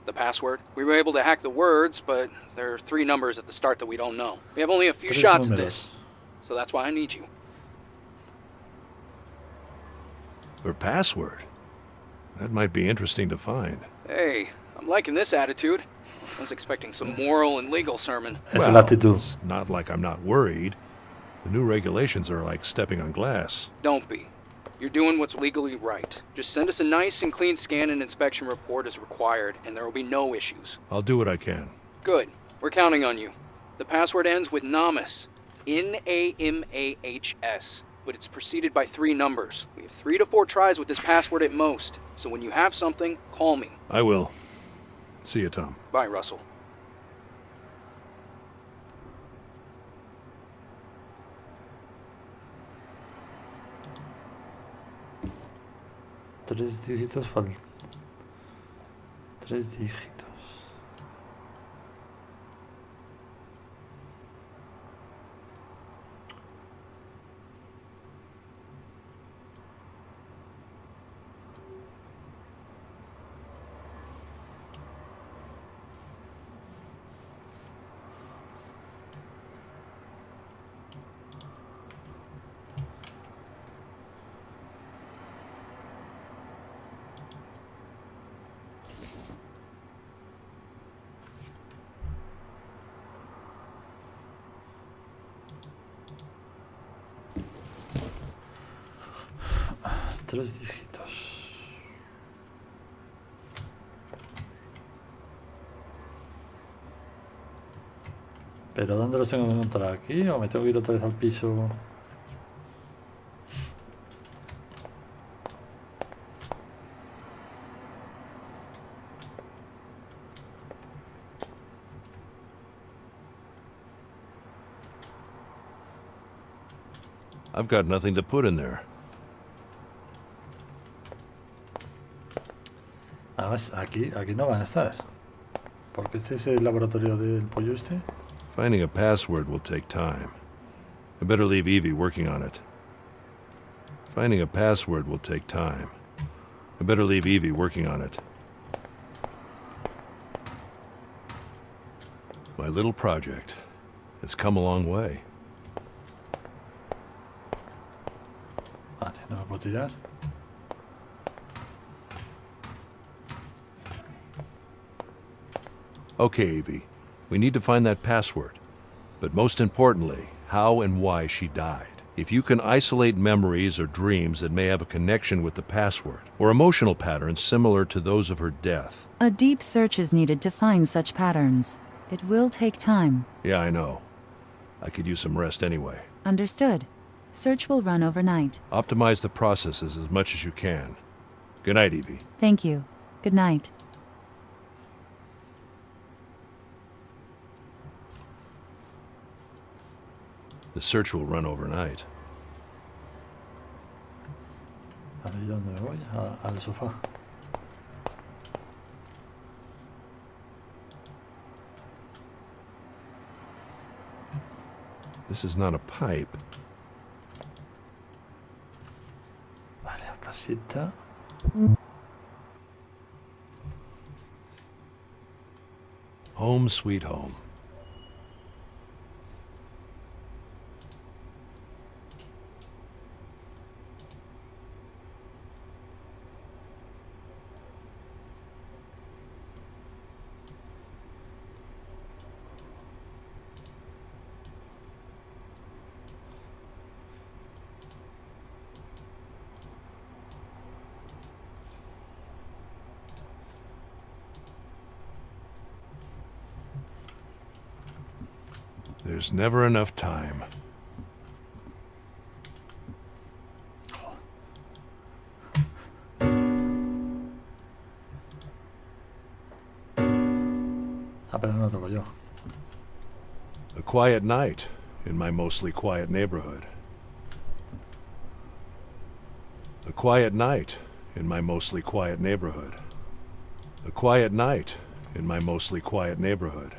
The password. We were able to hack the words, but there are 3 numbers at the start that we don't know. We have only a few Tres shots at números. this, so that's why I need you. Her password? That might be interesting to find. Hey, I'm liking this attitude. I was expecting some moral and legal sermon. Es la actitud. It's not like I'm not worried. The new regulations are like stepping on glass. Don't be. You're doing what's legally right. Just send us a nice and clean scan and inspection report as required, and there will be no issues. I'll do what I can. Good. We're counting on you. The password ends with Namas. Namahs. But it's preceded by 3 numbers. We have 3 to 4 tries with this password at most. So when you have something, call me. I will. See you, Tom. Bye, Russell. Tres dígitos faltan. 3 dígitos. Tres dígitos. ¿Pero dónde los tengo que encontrar? ¿Aquí o me tengo que ir otra vez al piso? I've got nothing to put in there. Además, aquí no van a estar. Porque este es el laboratorio del pollo este. Finding a password will take time. I better leave Evie working on it. Finding a password will take time. I better leave Evie working on it. My little project. It's come a long way. Vale, no lo puedo tirar. Okay, Evie. We need to find that password. But most importantly, how and why she died. If you can isolate memories or dreams that may have a connection with the password, or emotional patterns similar to those of her death. A deep search is needed to find such patterns. It will take time. Yeah, I know. I could use some rest anyway. Understood. Search will run overnight. Optimize the processes as much as you can. Good night, Evie. Thank you. Good night. The search will run overnight. Vale, ¿y dónde me voy? Al sofá. This is not a pipe. Vale, a casita. Home sweet home. There's never enough time. Ah, pero no lo toco yo. A quiet night in my mostly quiet neighborhood. A quiet night in my mostly quiet neighborhood. A quiet night in my mostly quiet neighborhood.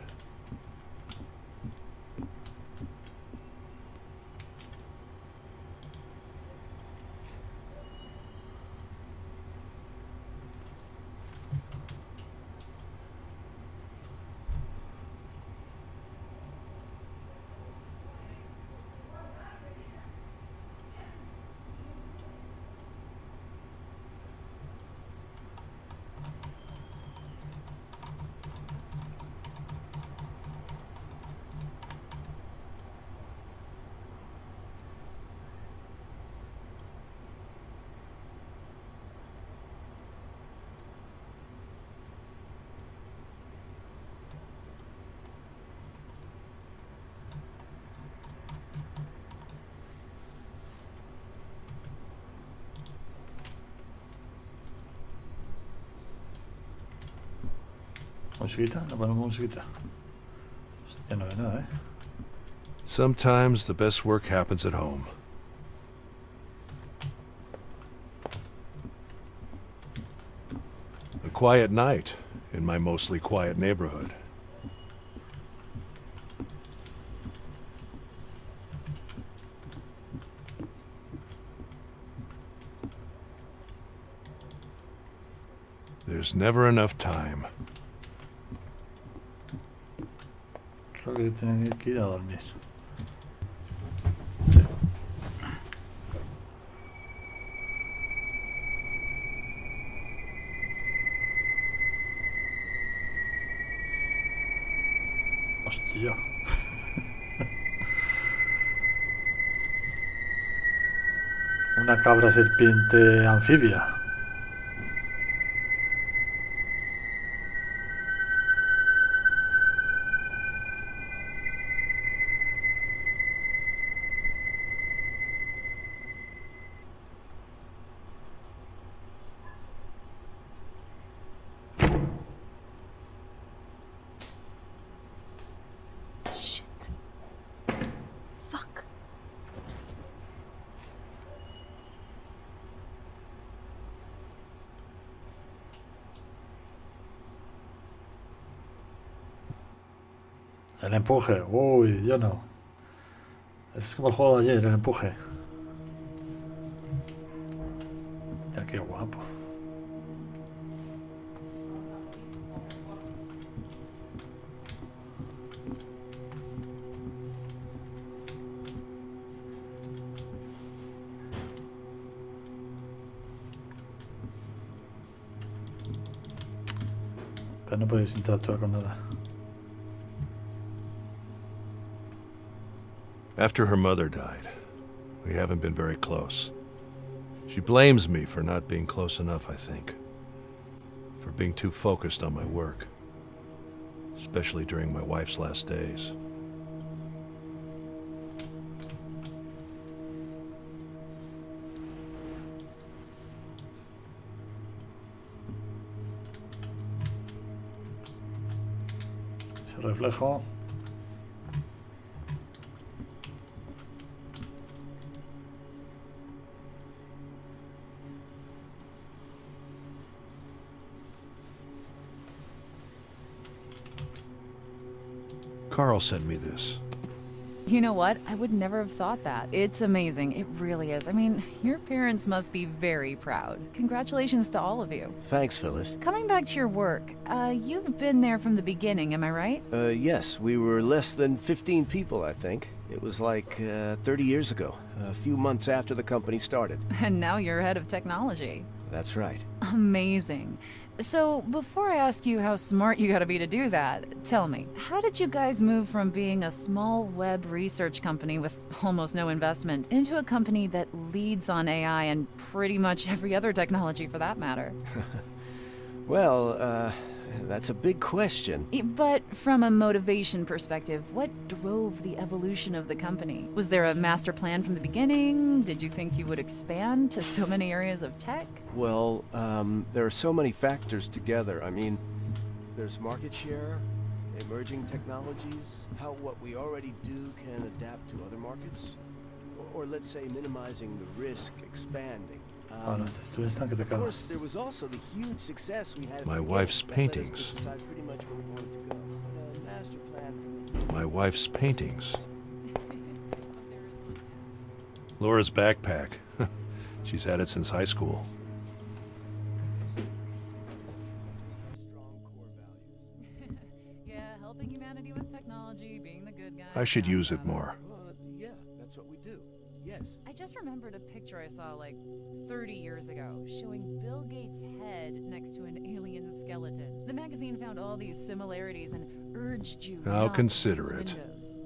¿Musiquita? ¿Le ponemos musiquita? Hostia, no ve nada, ¿eh? Sometimes the best work happens at home. A quiet night in my mostly quiet neighborhood. There's never enough time. Creo que tienen que ir a dormir. Hostia. Una cabra serpiente anfibia. Shit. Fuck. El empuje. Uy, yo no. Es como el juego de ayer, el empuje. Ya, qué guapo. Pero no podéis interactuar con nada. After her mother died, we haven't been very close. She blames me for not being close enough, I think. For being too focused on my work. Especially during my wife's last days. Ese reflejo. Carl sent me this. You know what? I would never have thought that. It's amazing. It really is. I mean, your parents must be very proud. Congratulations to all of you. Thanks, Phyllis. Coming back to your work, you've been there from the beginning, am I right? Yes, we were less than 15 people, I think. It was like 30 years ago, a few months after the company started. And now you're head of technology. That's right. Amazing. So, before I ask you how smart you gotta be to do that, tell me, how did you guys move from being a small web research company with almost no investment into a company that leads on AI and pretty much every other technology for that matter? Well, that's a big question. But from a motivation perspective, what drove the evolution of the company? Was there a master plan from the beginning? Did you think you would expand to so many areas of tech? Well, there are so many factors together. I mean, there's market share, emerging technologies, how what we already do can adapt to other markets, or let's say minimizing the risk, expanding. Bueno, este estudio está que te Of course, cagas. there was also the huge success we had. at My the wife's beginning. That led us paintings. to decide pretty much where we wanted to go. A master plan for My wife's paintings. Laura's backpack. She's had it since high school. strong core values. Yeah, helping humanity with technology, being the good guy. I should use it more. Well, yeah, that's what we do. Yes. I just remembered a picture I saw like 30 years ago showing Bill Gates' head next to an alien skeleton. The magazine found all these similarities and urged you I'll not to consider close it. windows.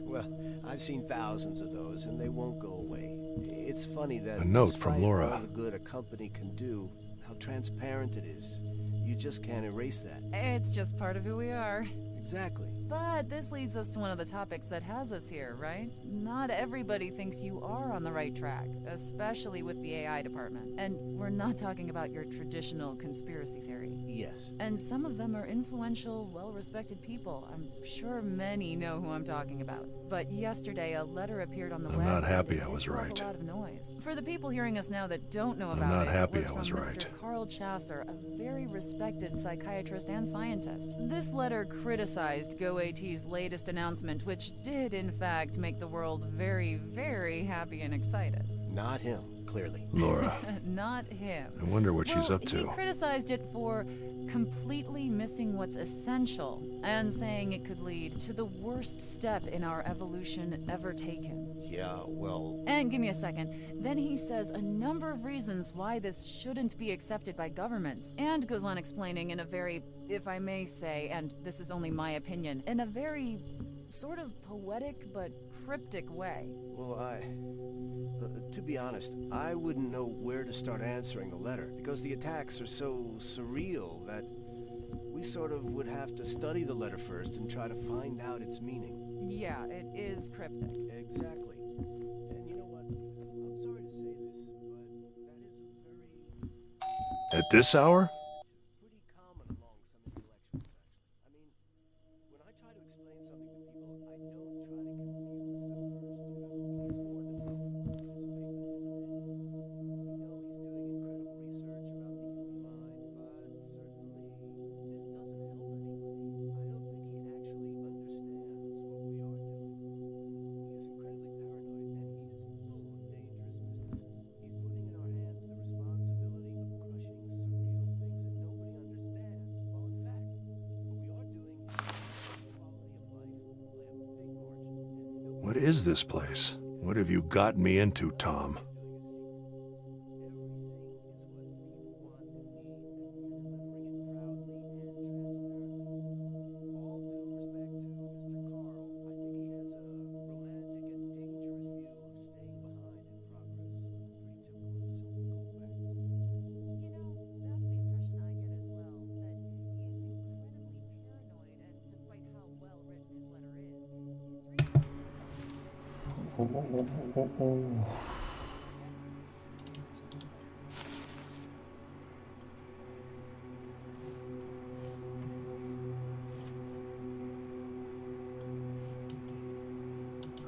Well, I've seen thousands of those, and they won't go away. It's funny that A note despite from Laura. all the good a company can do, how transparent it is. You just can't erase that. It's just part of who we are. Exactly. But this leads us to one of the topics that has us here, right? Not everybody thinks you are on the right track, especially with the AI department. And we're not talking about your traditional conspiracy theory. Yes. And some of them are influential, well-respected people. I'm sure many know who I'm talking about. But yesterday, a letter appeared on the I'm web. not happy that I did was cause right. A lot of noise. For the people hearing us now that don't know I'm about not it, happy it I was from right. Mr. Carl Chasser, a very respected psychiatrist and scientist. This letter criticized GoAT's latest announcement, which did in fact make the world very, very happy and excited. Not him, clearly. Laura. Not him. I wonder what she's up He to. criticized it for completely missing what's essential and saying it could lead to the worst step in our evolution ever taken. Yeah, well, And give me a second. Then he says a number of reasons why this shouldn't be accepted by governments, and goes on explaining in a very, if I may say, and this is only my opinion, in a very sort of poetic but cryptic way. well, to be honest, I wouldn't know where to start answering the letter, because the attacks are so surreal that we sort of would have to study the letter first and try to find out its meaning. Yeah, it is cryptic. Exactly. And you know what? I'm sorry to say this, but that is a very At this hour? pretty common along some intellectuals, actually. I mean, when I try to explain something to people, I don't try to confuse them first, He's more than welcome to participate with his opinion. We know he's doing incredible research about the human mind, but certainly this doesn't help anybody. I don't think he actually understands what we are doing. He's incredibly paranoid, and he is full of dangerous mysticism. He's putting in our hands the responsibility of crushing surreal things that nobody understands. While in fact, what we are doing is... What is this place? What have you got me into, Tom? You know, that's the impression I get as well, that he is incredibly paranoid, and despite how well written his letter is, his readers...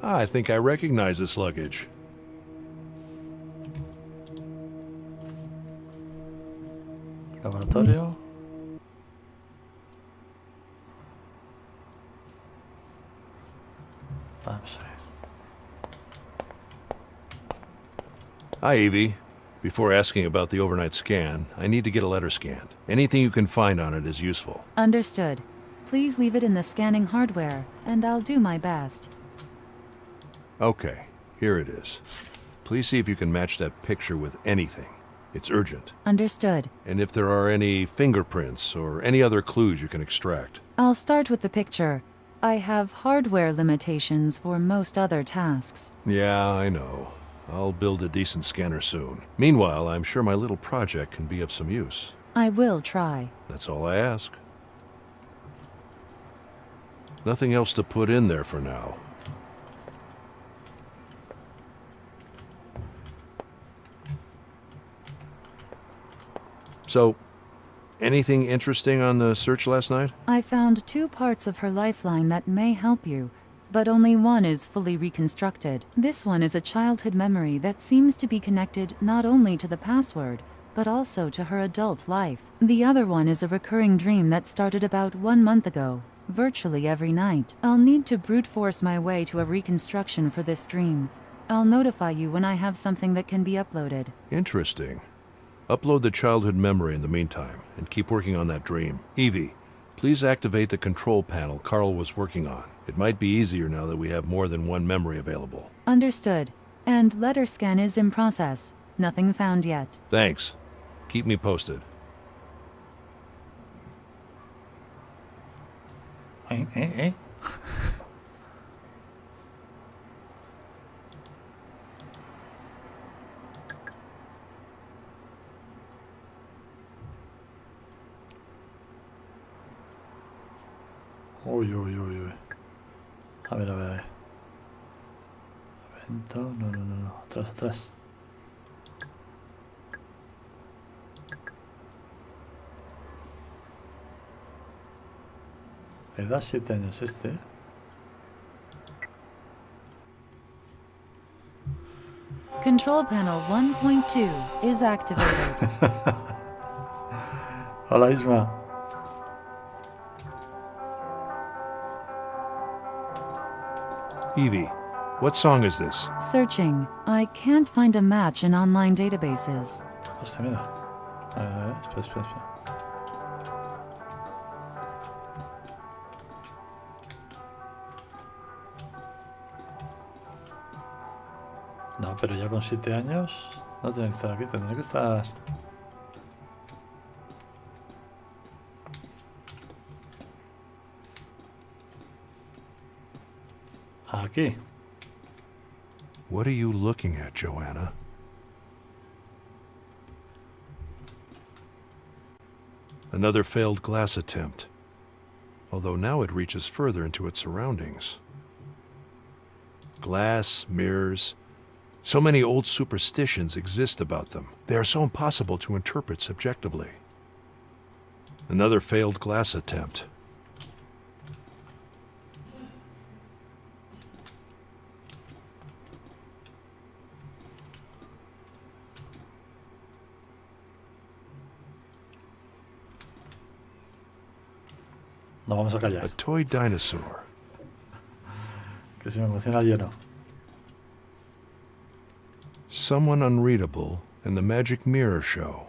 I think I recognize this luggage. Laboratorio. Hi, Evie. Before asking about the overnight scan, I need to get a letter scanned. Anything you can find on it is useful. Understood. Please leave it in the scanning hardware, and I'll do my best. Okay, here it is. Please see if you can match that picture with anything. It's urgent. Understood. And if there are any fingerprints or any other clues you can extract. I'll start with the picture. I have hardware limitations for most other tasks. Yeah, I know. I'll build a decent scanner soon. Meanwhile, I'm sure my little project can be of some use. I will try. That's all I ask. Nothing else to put in there for now. So, anything interesting on the search last night? I found 2 parts of her lifeline that may help you, but only one is fully reconstructed. This one is a childhood memory that seems to be connected not only to the password, but also to her adult life. The other one is a recurring dream that started about 1 month ago, virtually every night. I'll need to brute force my way to a reconstruction for this dream. I'll notify you when I have something that can be uploaded. Interesting. Upload the childhood memory in the meantime, and keep working on that dream. Evie, please activate the control panel Carl was working on. It might be easier now that we have more than one memory available. Understood. And letter scan is in process. Nothing found yet. Thanks. Keep me posted. ¿Eh? Uy. A ver. Evento, no. Atrás. Edad 7 años este. Control panel 1.2 is activated. Hola Isma. Evie, what song is this? Searching. I can't find a match in online databases. Hostia, mira. A ver, espera. No, pero ya con 7 años no tiene que estar aquí, tendría que estar... aquí. What are you looking at, Joanna? Another failed glass attempt. Although now it reaches further into its surroundings. Glass, mirrors... So many old superstitions exist about them. They are so impossible to interpret subjectively. Another failed glass attempt. No vamos a callar. A toy dinosaur. Que se me emociona lleno. Someone unreadable and the magic mirror show.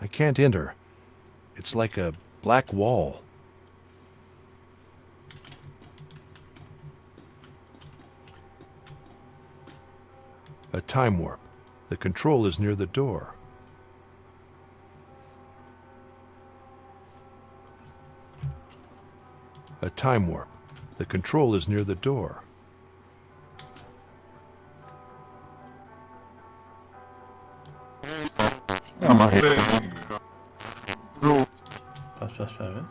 I can't enter. It's like a black wall. A time warp. The control is near the door. A time warp. The control is near the door. Espera, ¿eh?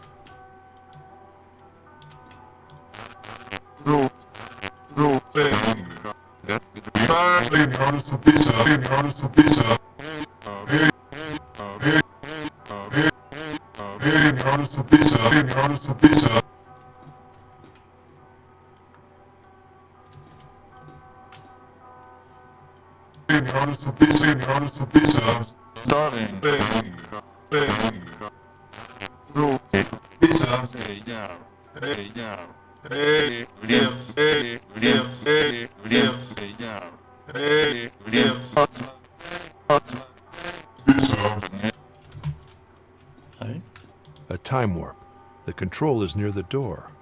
The control is near the door.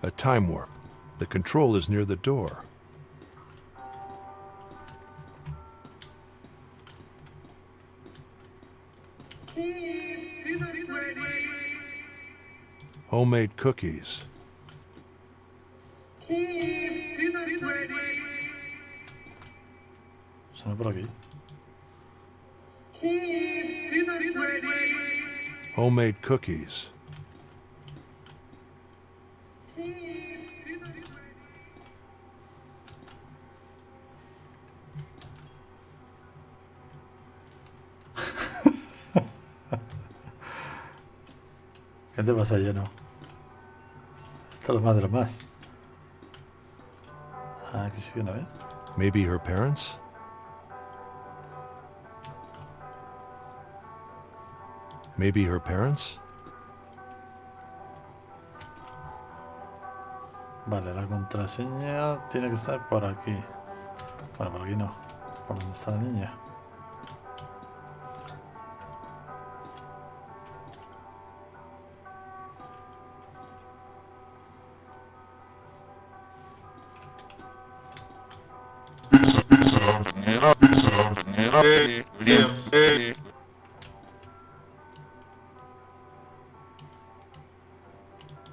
A time warp. The control is near the door. Homemade cookies. Suena por aquí. Homemade cookies. ¿Qué te pasa, lleno? Esto es lo más de lo más. Ah, aquí sí que no, ¿eh? Maybe her parents? Maybe her parents? Vale, la contraseña tiene que estar por aquí. Bueno, por aquí no. ¿Por dónde está la niña?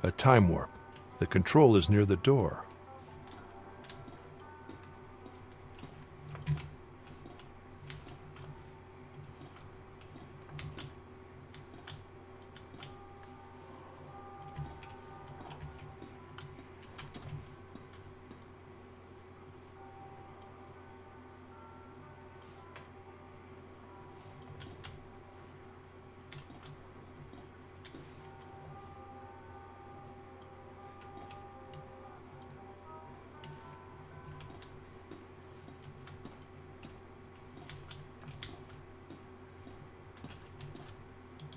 A time warp. The control is near the door.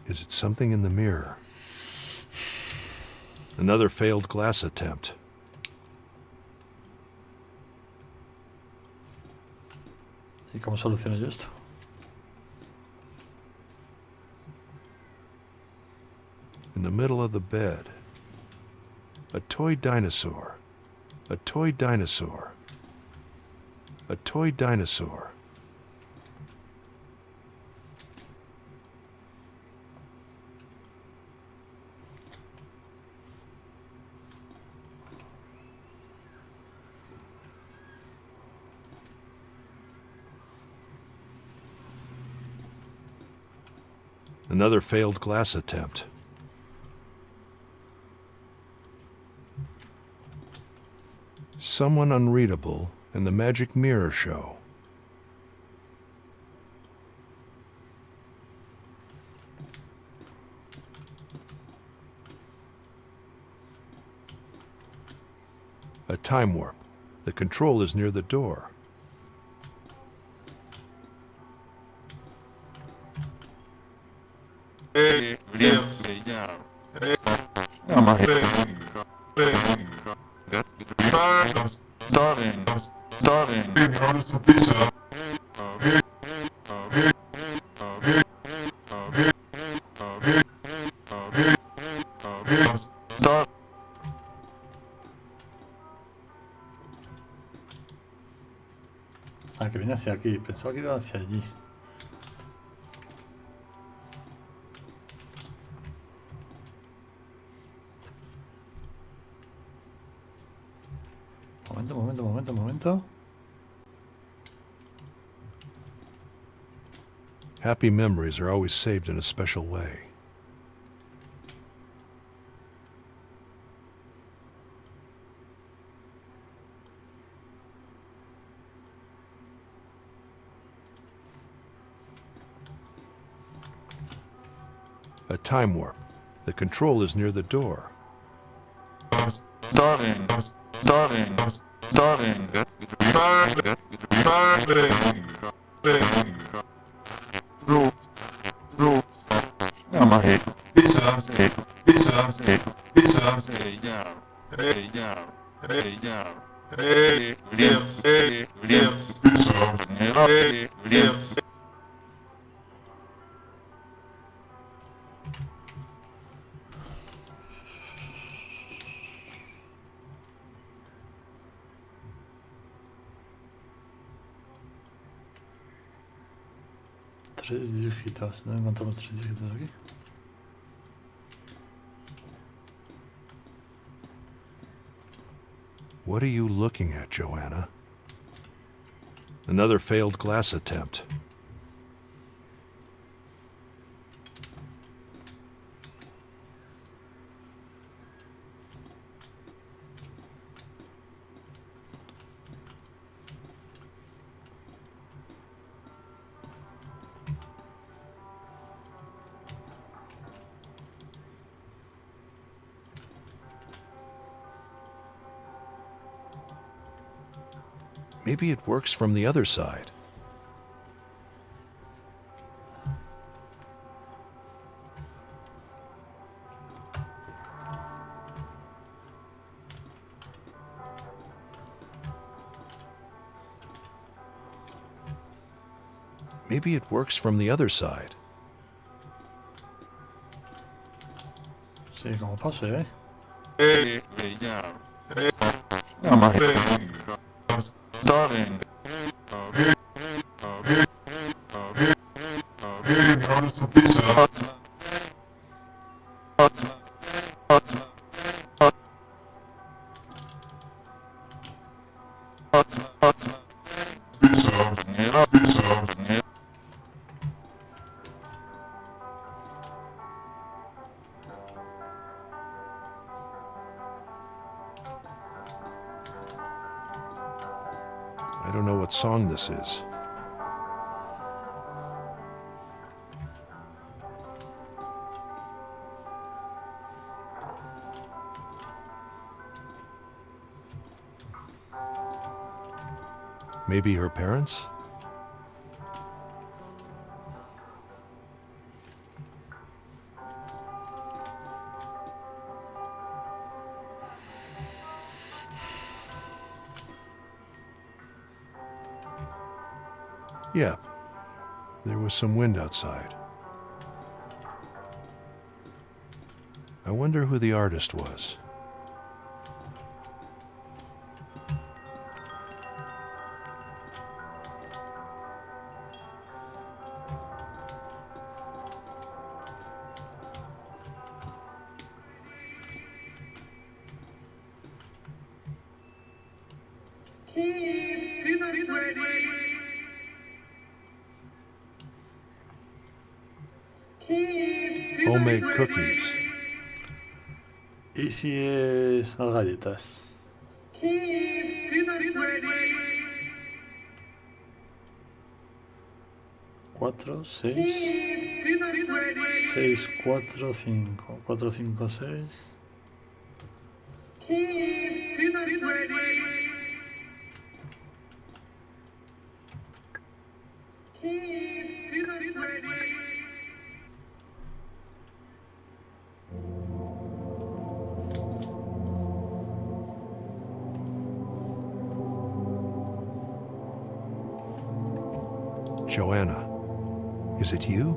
Is it something in the mirror? Another failed glass attempt. ¿Y cómo soluciono yo esto? In the middle of the bed. A toy dinosaur. A toy dinosaur. A toy dinosaur. Another failed glass attempt. Someone unreadable and the magic mirror show. A time warp. The control is near the door. Ah, que viene hacia aquí. Pensaba que iba hacia allí. Momento. Happy memories are always saved in a special way. A time warp. The control is near the door. Starting. 3 dígitos. ¿No encontramos 3 dígitos aquí? What are you looking at, Joanna? Another failed glass attempt. Maybe it works from the other side. Maybe it works from the other side. Sí, como pase, ¿eh? I don't know what song this is. Maybe her parents? Yeah, there was some wind outside. I wonder who the artist was. Homemade cookies. ¿Y si es las galletas? Cuatro, 6, 6, 4, 5, 4, 5, 6. Joanna, is it you?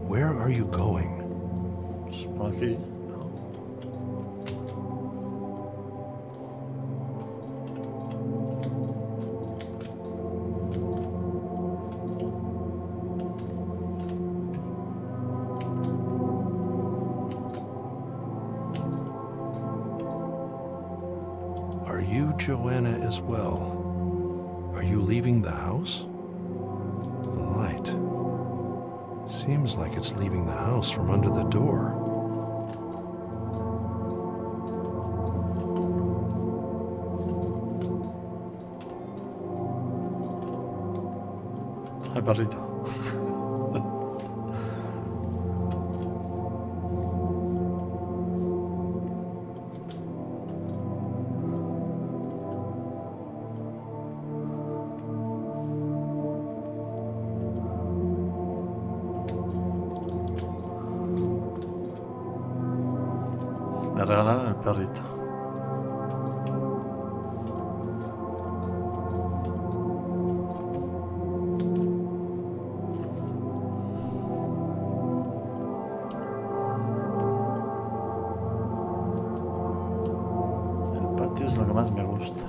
Where are you going? Pues por aquí, ¿no? Are you Joanna as well? Are you leaving the house? The light seems like it's leaving the house from under the door. El perrito. Me regalaron el perrito. El patio es lo que más me gusta.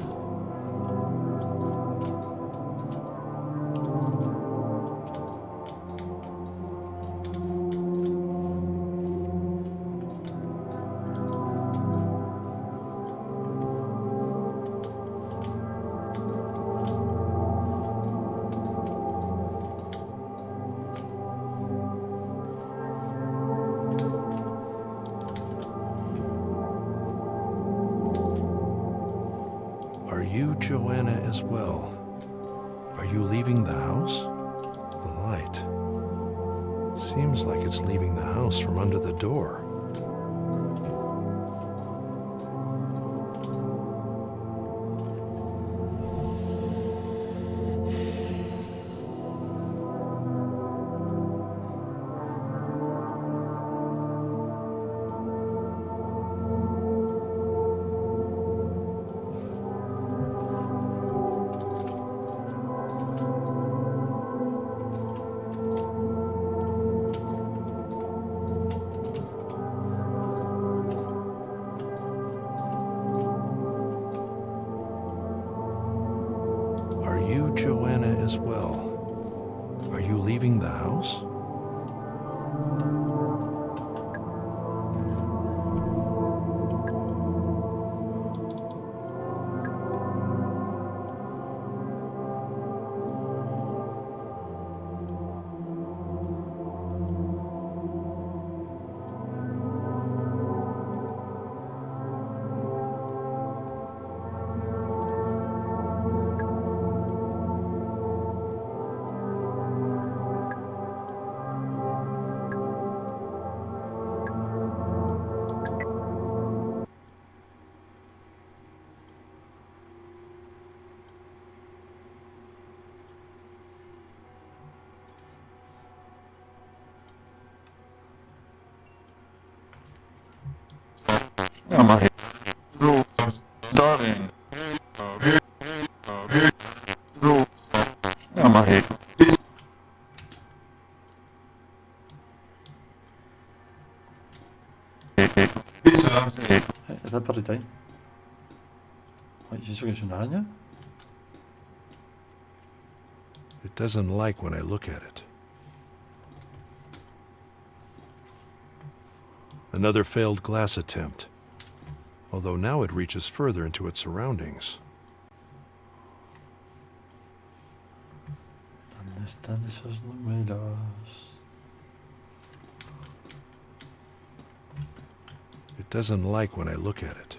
Are you Joanna as well? Are you leaving the house? The light seems like it's leaving the house from under the door. Are you Joanna as well? Are you leaving the house? ¿Está el perrito ahí? Ay, ¿y eso qué es, una araña? It doesn't like when I look at it. Another failed glass attempt, although now it reaches further into its surroundings. ¿Dónde están esos números? It doesn't like when I look at it.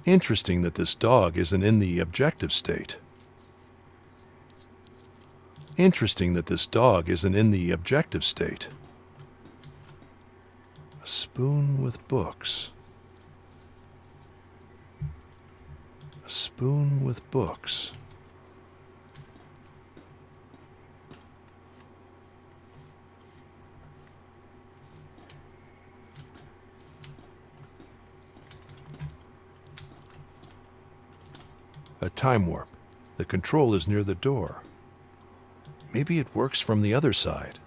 Interesting that this dog isn't in the objective state. Interesting that this dog isn't in the objective state. A spoon with books. A spoon with books. A time warp. The control is near the door. Maybe it works from the other side.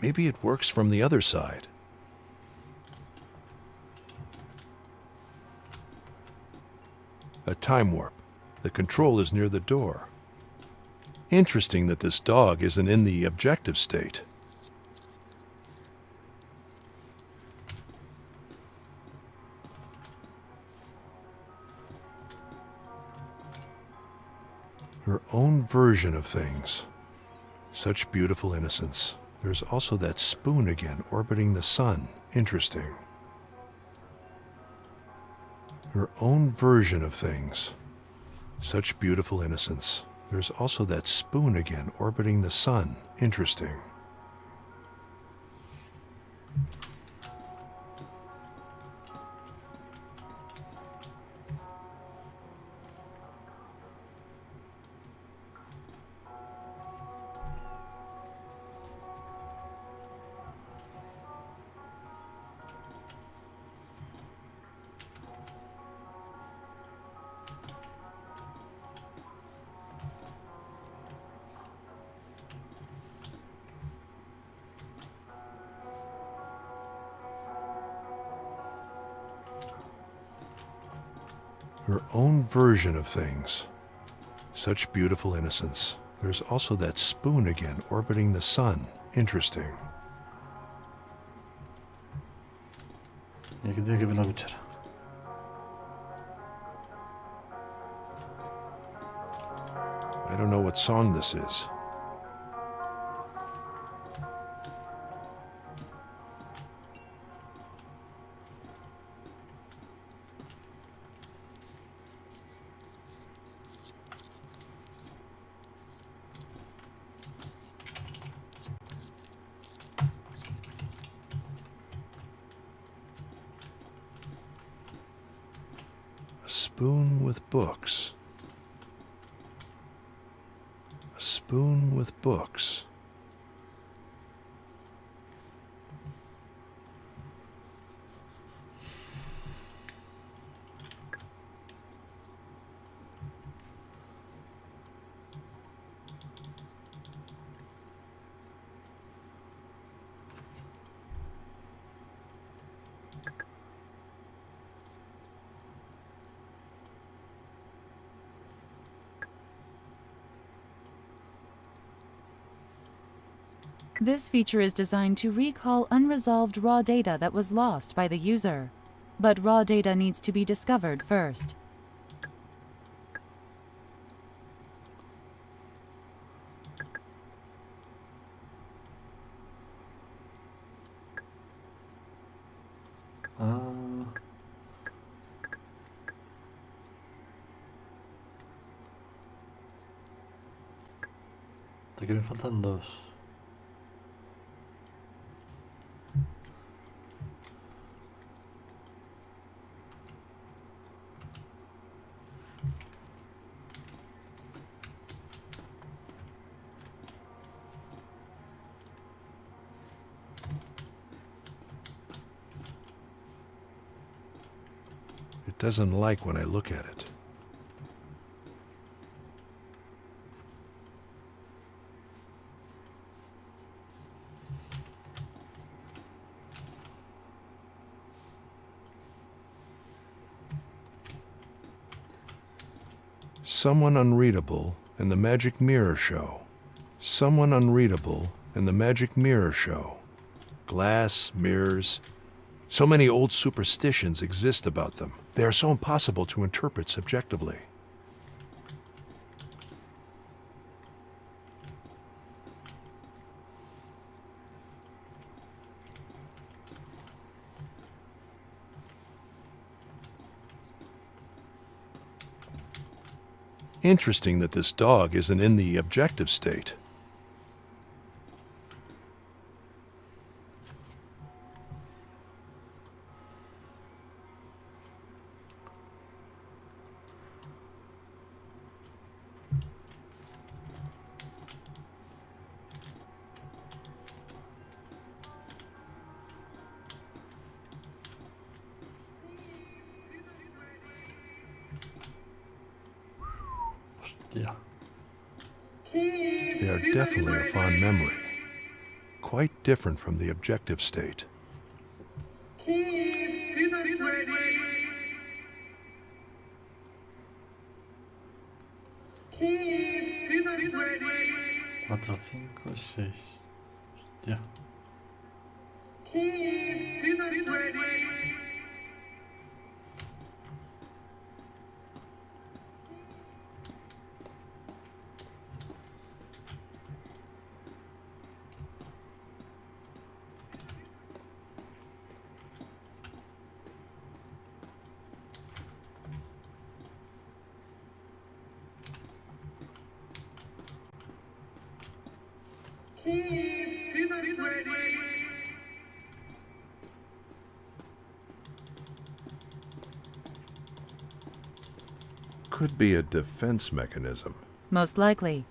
Maybe it works from the other side. A time warp. The control is near the door. Interesting that this dog isn't in the objective state. Her own version of things. Such beautiful innocence. There's also that spoon again orbiting the sun. Interesting. Her own version of things. Such beautiful innocence. There's also that spoon again orbiting the sun. Interesting. Her own version of things. Such beautiful innocence. There's also that spoon again, orbiting the sun. Interesting. Y aquí tiene que ver una cuchara. I don't know what song this is. A spoon with books. A spoon with books. This feature is designed to recall unresolved raw data that was lost by the user. But raw data needs to be discovered first. Ah. Aquí me faltan dos. It doesn't like when I look at it. Someone unreadable in the Magic Mirror Show. Someone unreadable in the Magic Mirror Show. Glass, mirrors. So many old superstitions exist about them. They are so impossible to interpret subjectively. Interesting that this dog isn't in the objective state. Hostia. They are definitely a fond memory. Quite different from the objective state. Cuatro, cinco, seis. Hostia. Could be a defense mechanism. Most likely.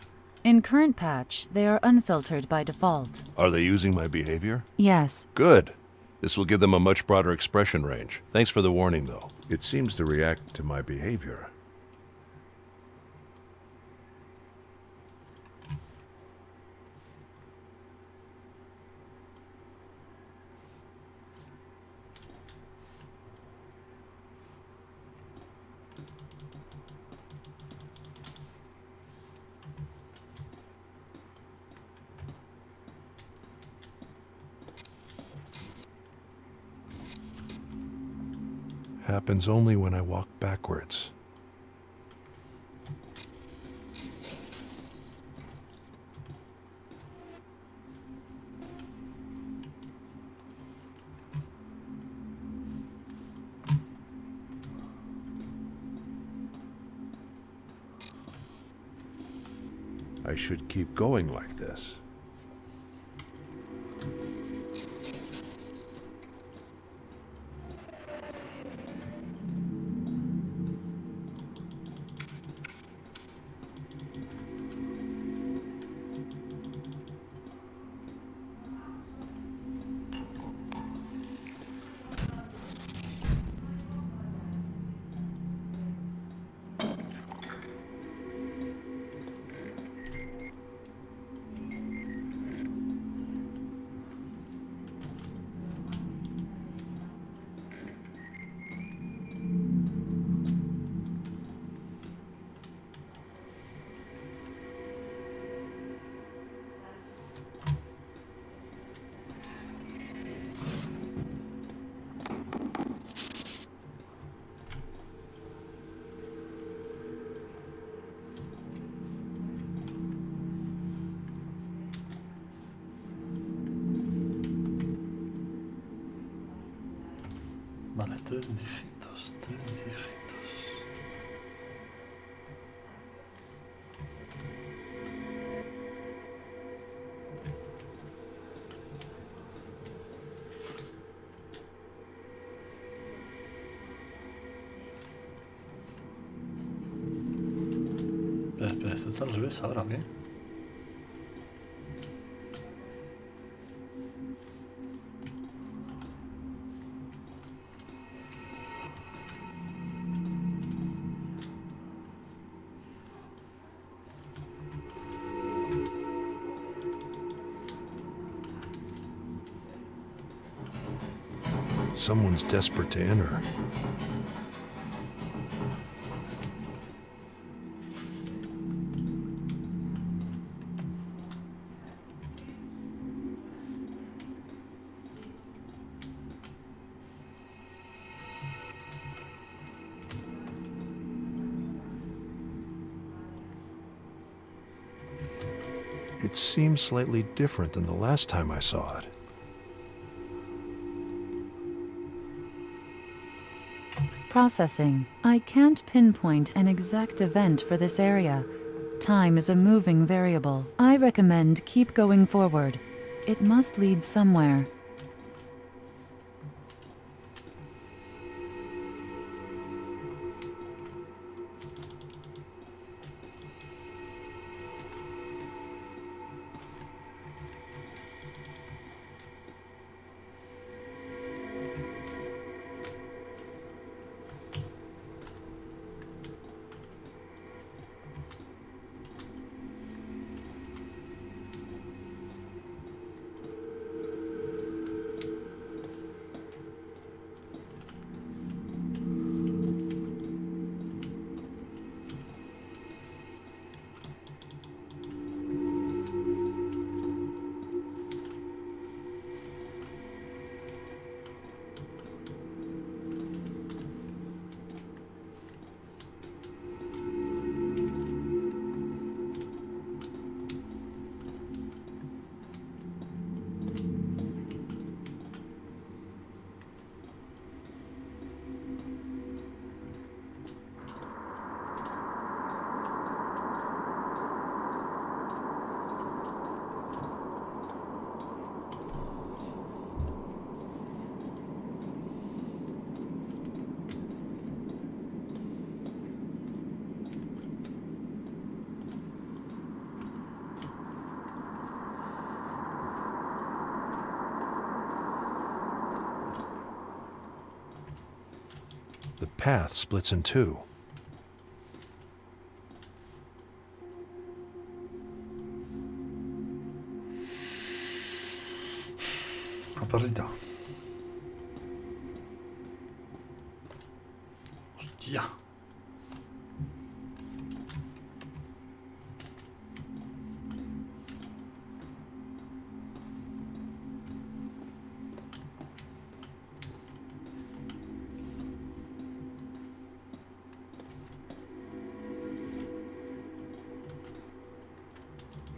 In current patch, they are unfiltered by default. Are they using my behavior? Yes. Good. This will give them a much broader expression range. Thanks for the warning, though. It seems to react to my behavior. happens only when I walk backwards. I should keep going like this. Vale, 3 dígitos, 3 dígitos. Espera, esto está al revés ahora, ¿o qué? Someone's desperate to enter. It seems slightly different than the last time I saw it. Processing. I can't pinpoint an exact event for this area. Time is a moving variable. I recommend keep going forward. It must lead somewhere. The path splits in two. Un perrito. Hostia.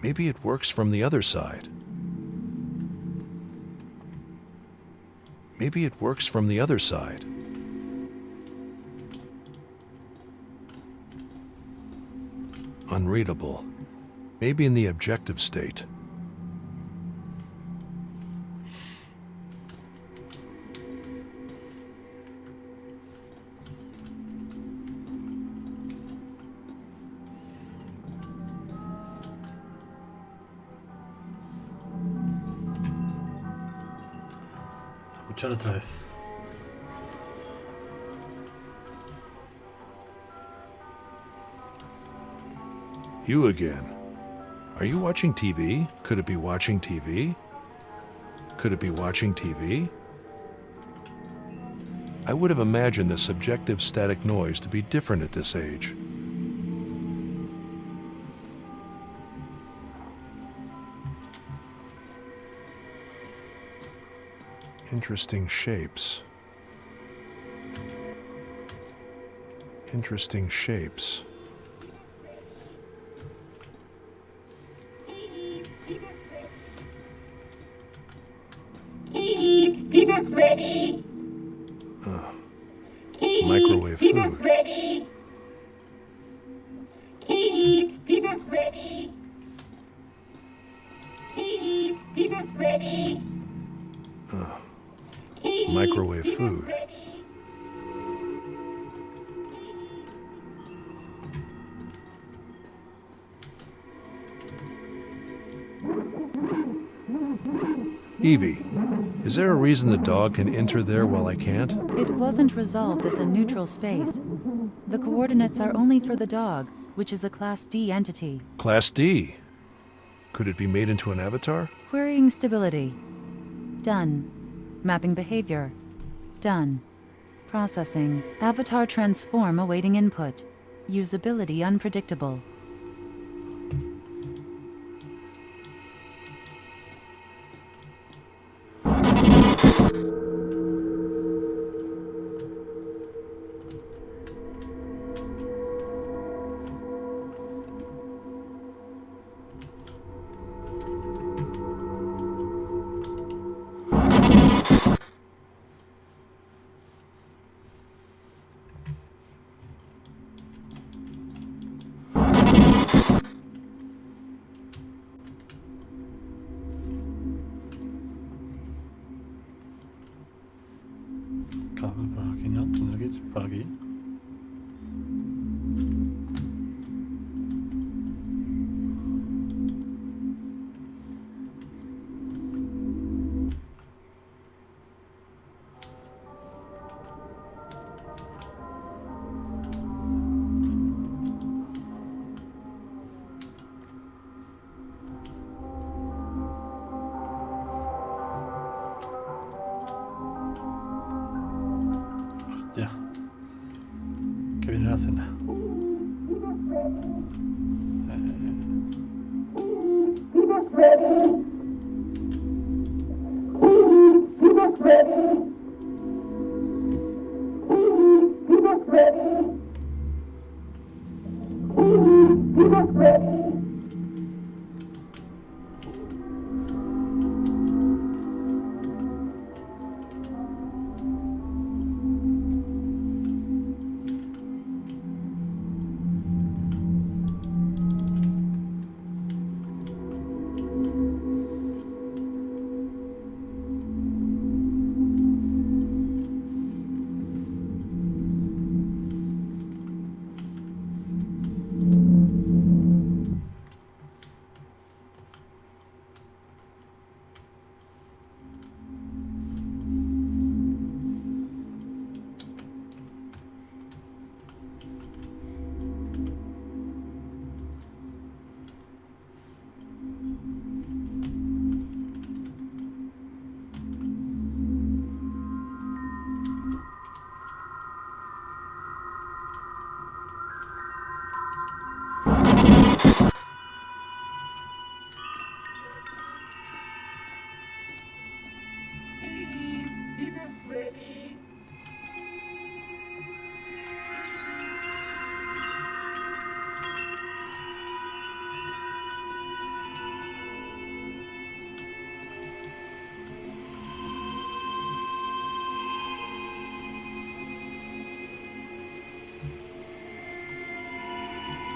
Maybe it works from the other side. Maybe it works from the other side. Unreadable. Maybe in the objective state. Escuchar otra vez. You again. Are you watching TV? Could it be watching TV? Could it be watching TV? I would have imagined the subjective static noise to be different at this age. Interesting shapes. Interesting shapes. Dinner's ready. Microwave Dinner's food. ready. Kids, dinner's ready. Kids, dinner's ready. Kids, Microwave dinner's food. ready. Evie, is there a reason the dog can enter there while I can't? It wasn't resolved as a neutral space. The coordinates are only for the dog, which is a Class D entity. Class D. Could it be made into an avatar? Querying stability. Done. Mapping behavior. Done. Processing. Avatar transform awaiting input. Usability unpredictable. Claro, por aquí no, tendré que ir por aquí. Hostia. Que viene la cena.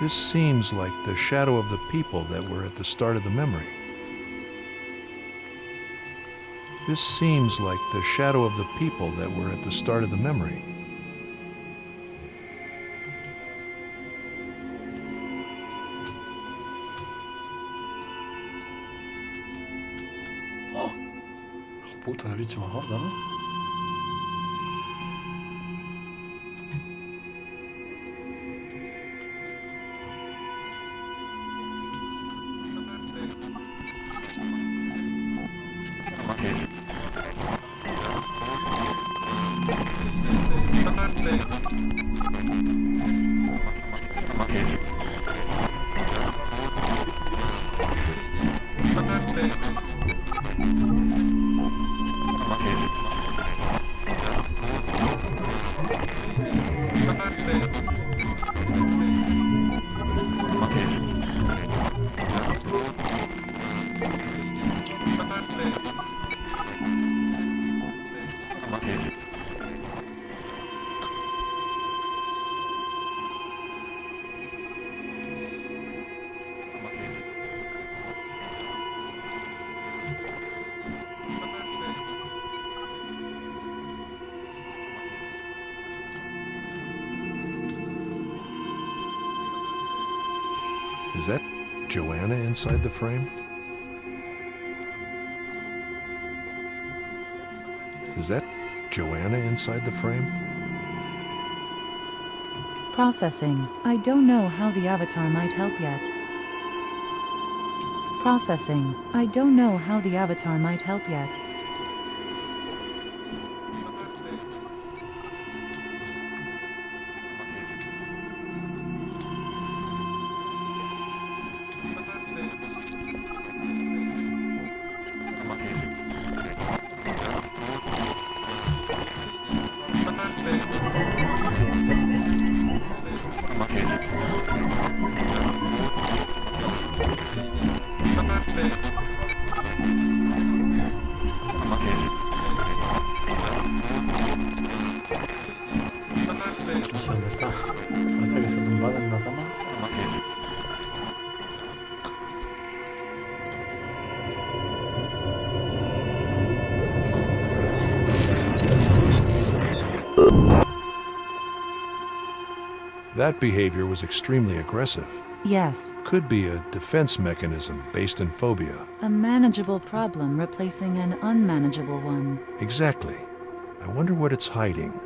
This seems like the shadow of the people that were at the start of the memory. This seems like the shadow of the people that were at the start of the memory. ¡Oh! Puta, el bicho más gordo, ¿no? Is that Joanna inside the frame? Is that Joanna inside the frame? Processing. I don't know how the avatar might help yet. Processing. I don't know how the avatar might help yet. No sé dónde está. Parece que está tumbada en una cama. That behavior was extremely aggressive. Yes, Could be a defense mechanism based in phobia. a manageable problem replacing an unmanageable one. Exactly. I wonder what it's hiding.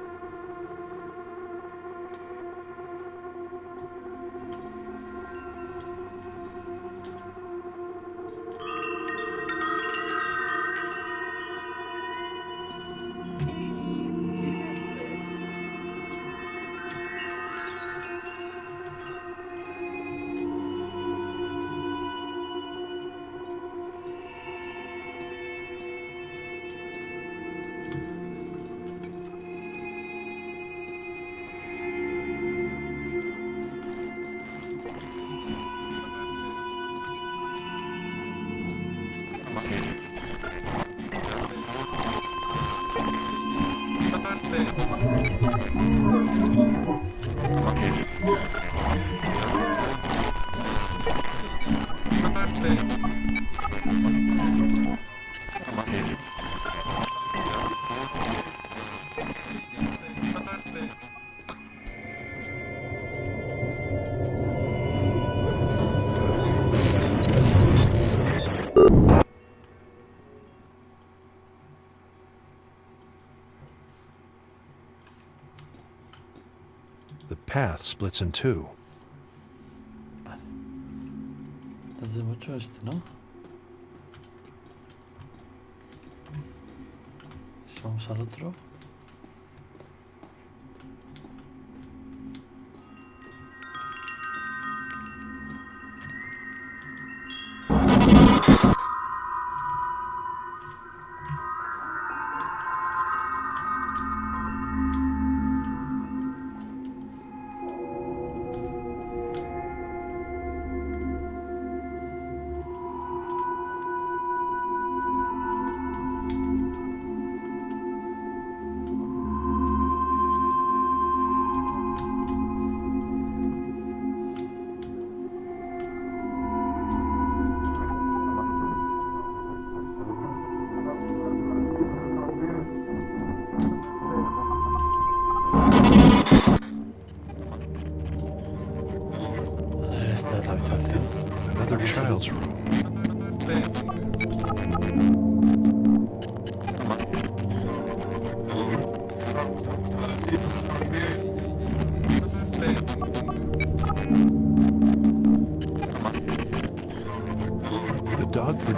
The path splits in two. Hace mucho este, ¿no? Si vamos al otro.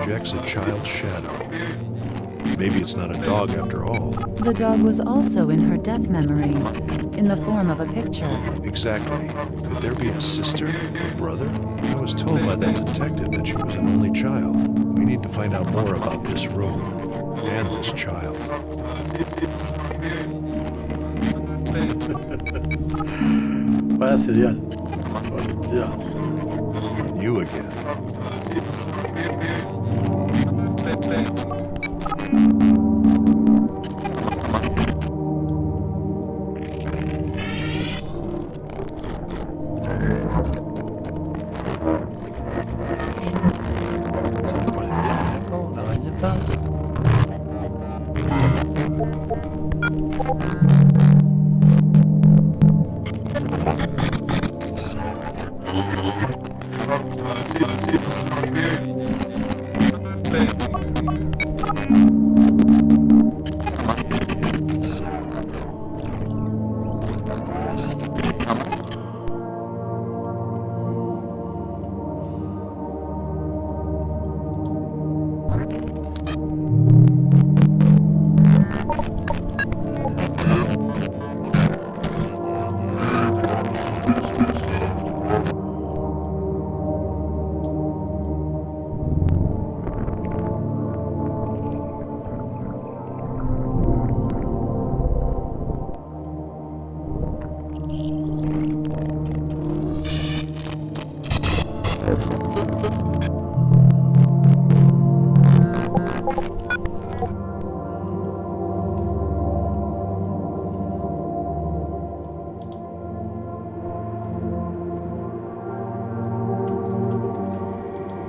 projects a child's shadow. Maybe it's not a dog after all. The dog was also in her death memory, in the form of a picture. Exactly. Could there be a sister or brother? I was told by that detective that she was an only child. We need to find out more about this room and this child. Vaya serial. Hostia. You again. Una galleta.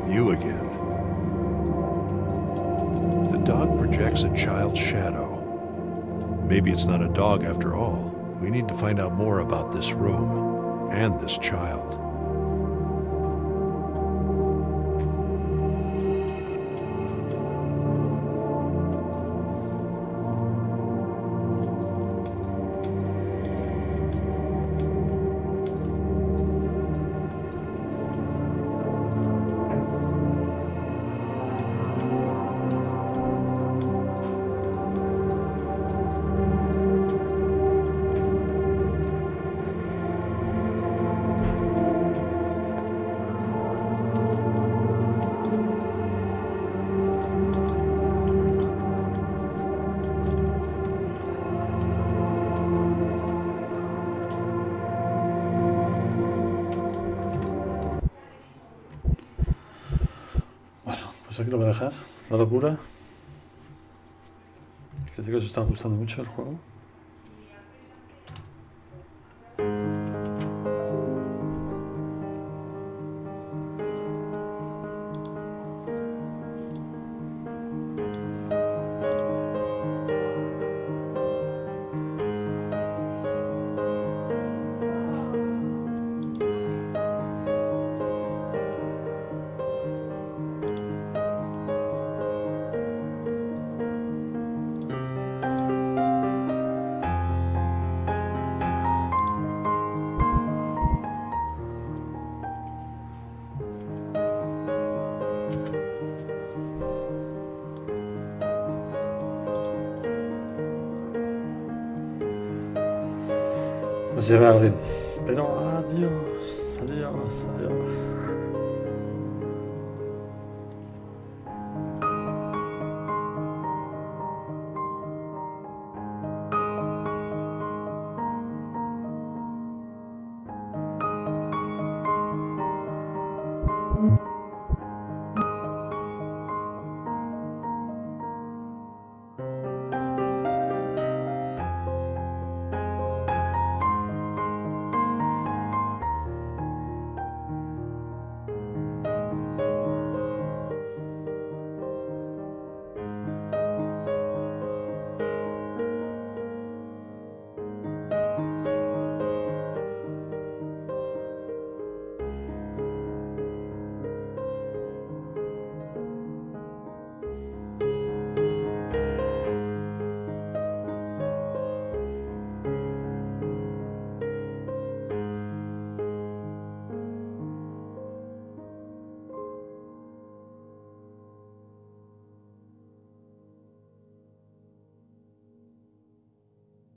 You again. The dog projects a child's shadow. Maybe it's not a dog after all. We need to find out more about this room and this child. Pues aquí lo voy a dejar. La locura. Que sé que os está gustando mucho el juego. Nos lleva alguien. Pero adiós, adiós, adiós.